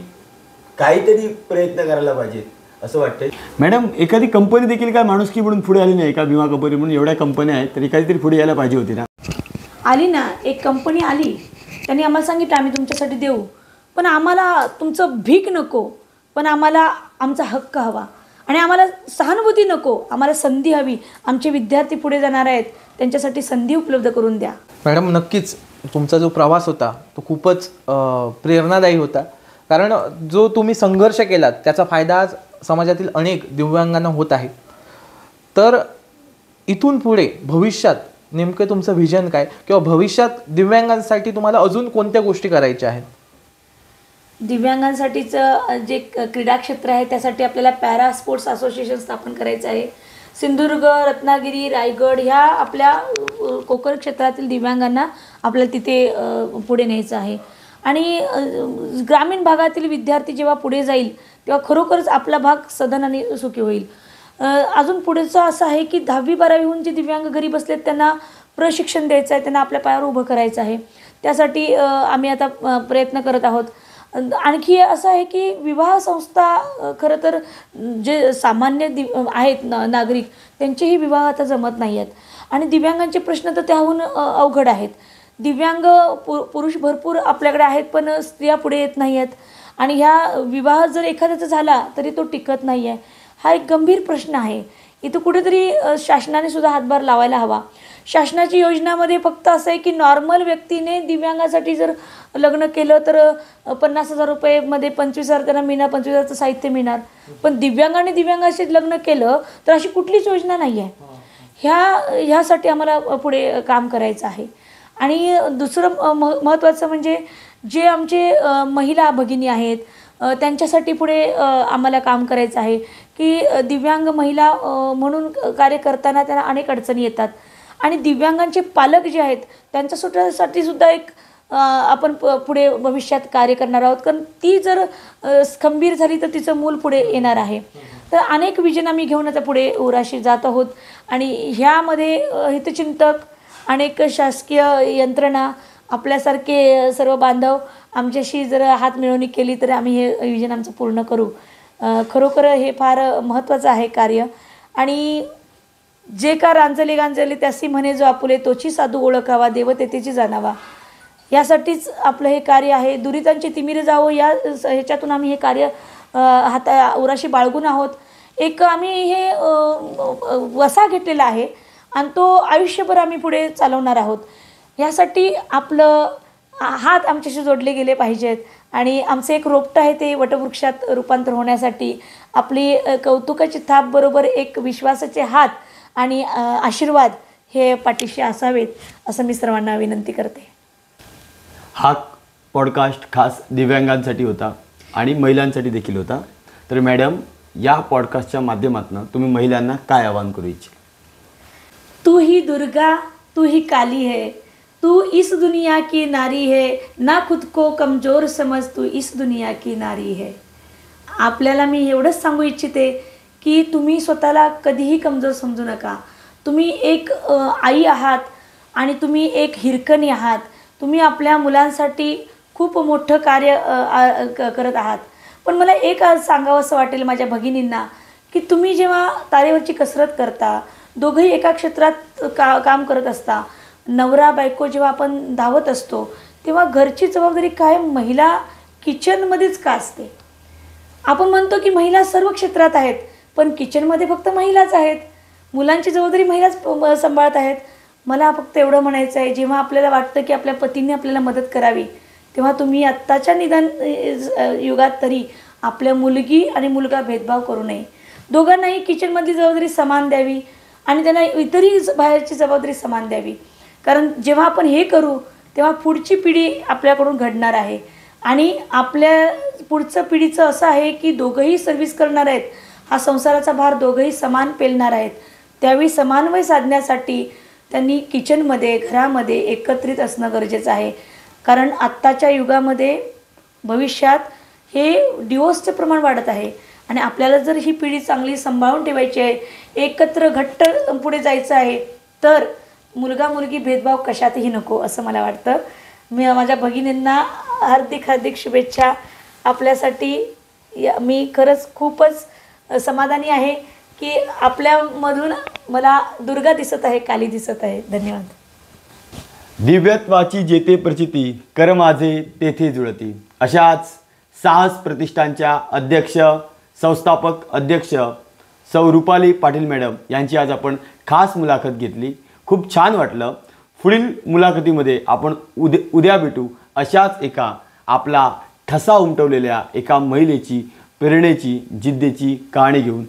काहीतरी प्रयत्न करायला पाहिजेत असं वाटतंय. मॅडम, एखादी कंपनी देखील काय माणुसकी म्हणून पुढे आली नाही का? विमा कंपनी म्हणून एवढ्या कंपन्या आहेत तरी काहीतरी पुढे यायला पाहिजे होती ना. आली ना, एक कंपनी आली, त्यांनी आम्हाला सांगितलं आम्ही तुमच्यासाठी देऊ, पण आम्हाला तुमचं भीक नको, पण आम्हाला आमचा हक्क हवा. आणि आम्हाला सहानुभूती नको, आम्हाला संधी हवी. आमचे विद्यार्थी पुढे जाणार आहेत, त्यांच्यासाठी संधी उपलब्ध करून द्या. मॅडम, नक्कीच तुमचा जो प्रवास होता तो खूपच प्रेरणादायी होता. कारण जो तुम्ही संघर्ष केलात त्याचा फायदा आज समाजातील अनेक दिव्यांगांना होत आहे. तर इथून पुढे भविष्यात नेमकं तुमचं व्हिजन काय, किंवा भविष्यात दिव्यांगांसाठी तुम्हाला अजून कोणत्या गोष्टी करायच्या आहेत? दिव्यांगांसाठीचं जे क्रीडा क्षेत्र आहे त्यासाठी आपल्याला पॅरा स्पोर्ट्स असोसिएशन स्थापन करायचं आहे. सिंधुदुर्ग, रत्नागिरी, रायगड ह्या आपल्या कोकण क्षेत्रातील दिव्यांगांना आपल्याला तिथे पुढे न्यायचं आहे. आणि ग्रामीण भागातील विद्यार्थी जेव्हा पुढे जाईल तेव्हा खरोखरच आपला भाग सधन आणि सुखी होईल. अजून पुढेचं असं आहे की 10वी-12वीहून जे दिव्यांग घरी बसलेत त्यांना प्रशिक्षण द्यायचं आहे, त्यांना आपल्या पायावर उभं करायचं आहे. त्यासाठी आम्ही आता प्रयत्न करत आहोत. आणखी असं आहे की विवाह संस्था खरं तर जे सामान्य आहेत नागरिक त्यांचेही विवाह आता जमत नाही आहेत. आणि दिव्यांगांचे प्रश्न तर त्याहून अवघड आहेत. दिव्यांग पुरुष भरपूर आपल्याकडे आहेत, पण स्त्रिया पुढे येत नाही आहेत. आणि ह्या विवाह जर एखाद्याचा झाला तरी तो टिकत नाही आहे. हा एक गंभीर प्रश्न आहे. इथं कुठेतरी शासनाने सुद्धा हातभार लावायला हवा. शासनाची योजनामध्ये फक्त असं आहे की नॉर्मल व्यक्तीने दिव्यांगासाठी जर लग्न केलं तर 50,000 रुपयेमध्ये 25,000 त्यांना मिळणार, 25,000चं साहित्य मिळणार. पण दिव्यांगाने दिव्यांगाशी लग्न केलं तर अशी कुठलीच योजना नाही आहे. ह्यासाठी आम्हाला पुढे काम करायचं आहे. आणि दुसरं महत्त्वाचं म्हणजे जे आमचे महिला भगिनी आहेत त्यांच्यासाठी पुढे आम्हाला काम करायचं आहे की दिव्यांग महिला म्हणून कार्य करताना त्यांना अनेक अडचणी येतात. आणि दिव्यांगांचे पालक जे आहेत त्यांच्यासाठी सुद्धा एक आपण पुढे भविष्यात कार्य करणार आहोत. कारण ती जर खंबीर झाली तर तिचं मूल पुढे येणार आहे. तर अनेक विजन आम्ही घेऊन आता पुढे उराशी जात आहोत. आणि ह्यामध्ये हितचिंतक, अनेक शासकीय यंत्रणा, आपल्यासारखे सर्व बांधव आमच्याशी जर हात मिळवणी केली तर आम्ही हे विजन आमचं पूर्ण करू. खरोखर हे फार महत्त्वाचं आहे कार्य. आणि जे का रांजले गांजले त्यासी म्हणे जो आपुले, तोची साधू ओळखावा, देव तेथेची जाणावा. यासाठीच आपलं हे कार्य आहे. दुरितांची तिमिरे जावो या ह्याच्यातून आम्ही हे कार्य उराशी बाळगून आहोत. एक आम्ही हे वसा घेतलेला आहे आणि तो आयुष्यभर आम्ही पुढे चालवणार आहोत. यासाठी आपलं हात आमच्याशी जोडले गेले पाहिजेत. आणि आमचं एक रोपटं आहे ते वटवृक्षात रूपांतर होण्यासाठी आपली कौतुकाची थाप बरोबर एक विश्वासाचे हात आणि आशीर्वाद हे पाठीशी असावेत असं मी सर्वांना विनंती करते. हा पॉडकास्ट खास दिव्यांगांसाठी होता आणि महिलांसाठी देखील होता. तर मॅडम, या पॉडकास्टच्या माध्यमातून तुम्ही महिलांना काय आवाहन करू इच्छिता? तू ही दुर्गा, तू ही काली है, तू इस दुनिया की नारी है, ना खुद को कमजोर समझ, तू इस दुनिया की नारी है. आपल्याला मी एवढंच सांगू इच्छिते की तुम्ही स्वतःला कधीही कमजोर समजू नका. तुम्ही एक आई आहात आणि तुम्ही एक हिरकणी आहात. तुम्ही आपल्या मुलांसाठी खूप मोठं कार्य करत आहात. पण मला एक आज सांगावं असं वाटेल माझ्या भगिनींना की तुम्ही जेव्हा तारेवरची कसरत करता, दोघंही एका क्षेत्रात काम करत असता, नवरा बायको जेव्हा आपण धावत असतो तेव्हा घरची जबाबदारी काय महिला किचनमध्येच का असते? आपण म्हणतो की महिला सर्व क्षेत्रात आहेत, पण किचनमध्ये फक्त महिलाच आहेत. मुलांची जबाबदारी महिलाच सांभाळत आहेत. मला फक्त एवढं म्हणायचं आहे, जेव्हा आपल्याला वाटतं की आपल्या पतीने आपल्याला मदत करावी तेव्हा तुम्ही आत्ताच्या निदान युगात तरी आपल्या मुलगी आणि मुलगा भेदभाव करू नये. दोघांनाही किचनमधली जबाबदारी समान द्यावी आणि त्यांना इतरही बाहेरची जबाबदारी समान द्यावी. कारण जेव्हा आपण हे करू तेव्हा पुढची पिढी आपल्याकडून घडणार आहे. आणि आपल्या पुढचं पिढीचं असं आहे की दोघंही सर्व्हिस करणार आहेत. हा संसाराचा भार दोघंही समान पेलणार आहेत. त्यावेळी समन्वय साधण्यासाठी त्यांनी किचनमध्ये, घरामध्ये एकत्रित असणं गरजेचं आहे. कारण आत्ताच्या युगामध्ये भविष्यात हे डिवोर्सचं प्रमाण वाढत आहे. आणि आपल्याला जर ही पिढी चांगली सांभाळून ठेवायची आहे, एकत्र घट्ट पुढे जायचं आहे, तर मुलगा मुलगी भेदभाव कशातही नको असं मला वाटतं. मी माझ्या भगिनींना हार्दिक शुभेच्छा. आपल्यासाठी मी खरंच खूपच समाधानी आहे की आपल्यामधून मला दुर्गा दिसत आहे, काली दिसत आहे. धन्यवाद. दिव्यत्वाची जेथे प्रचिती, कर माझे तेथे जुळती. अशाच साहस प्रतिष्ठानच्या अध्यक्ष, संस्थापक अध्यक्ष सौ रुपाली पाटील मॅडम यांची आज आपण खास मुलाखत घेतली. खूप छान वाटलं. पुढील मुलाखतीमध्ये आपण उद्या भेटू अशाच एका आपला ठसा उमटवलेल्या एका महिलेची, प्रेरणेची, जिद्दीची कहाणी घेऊन.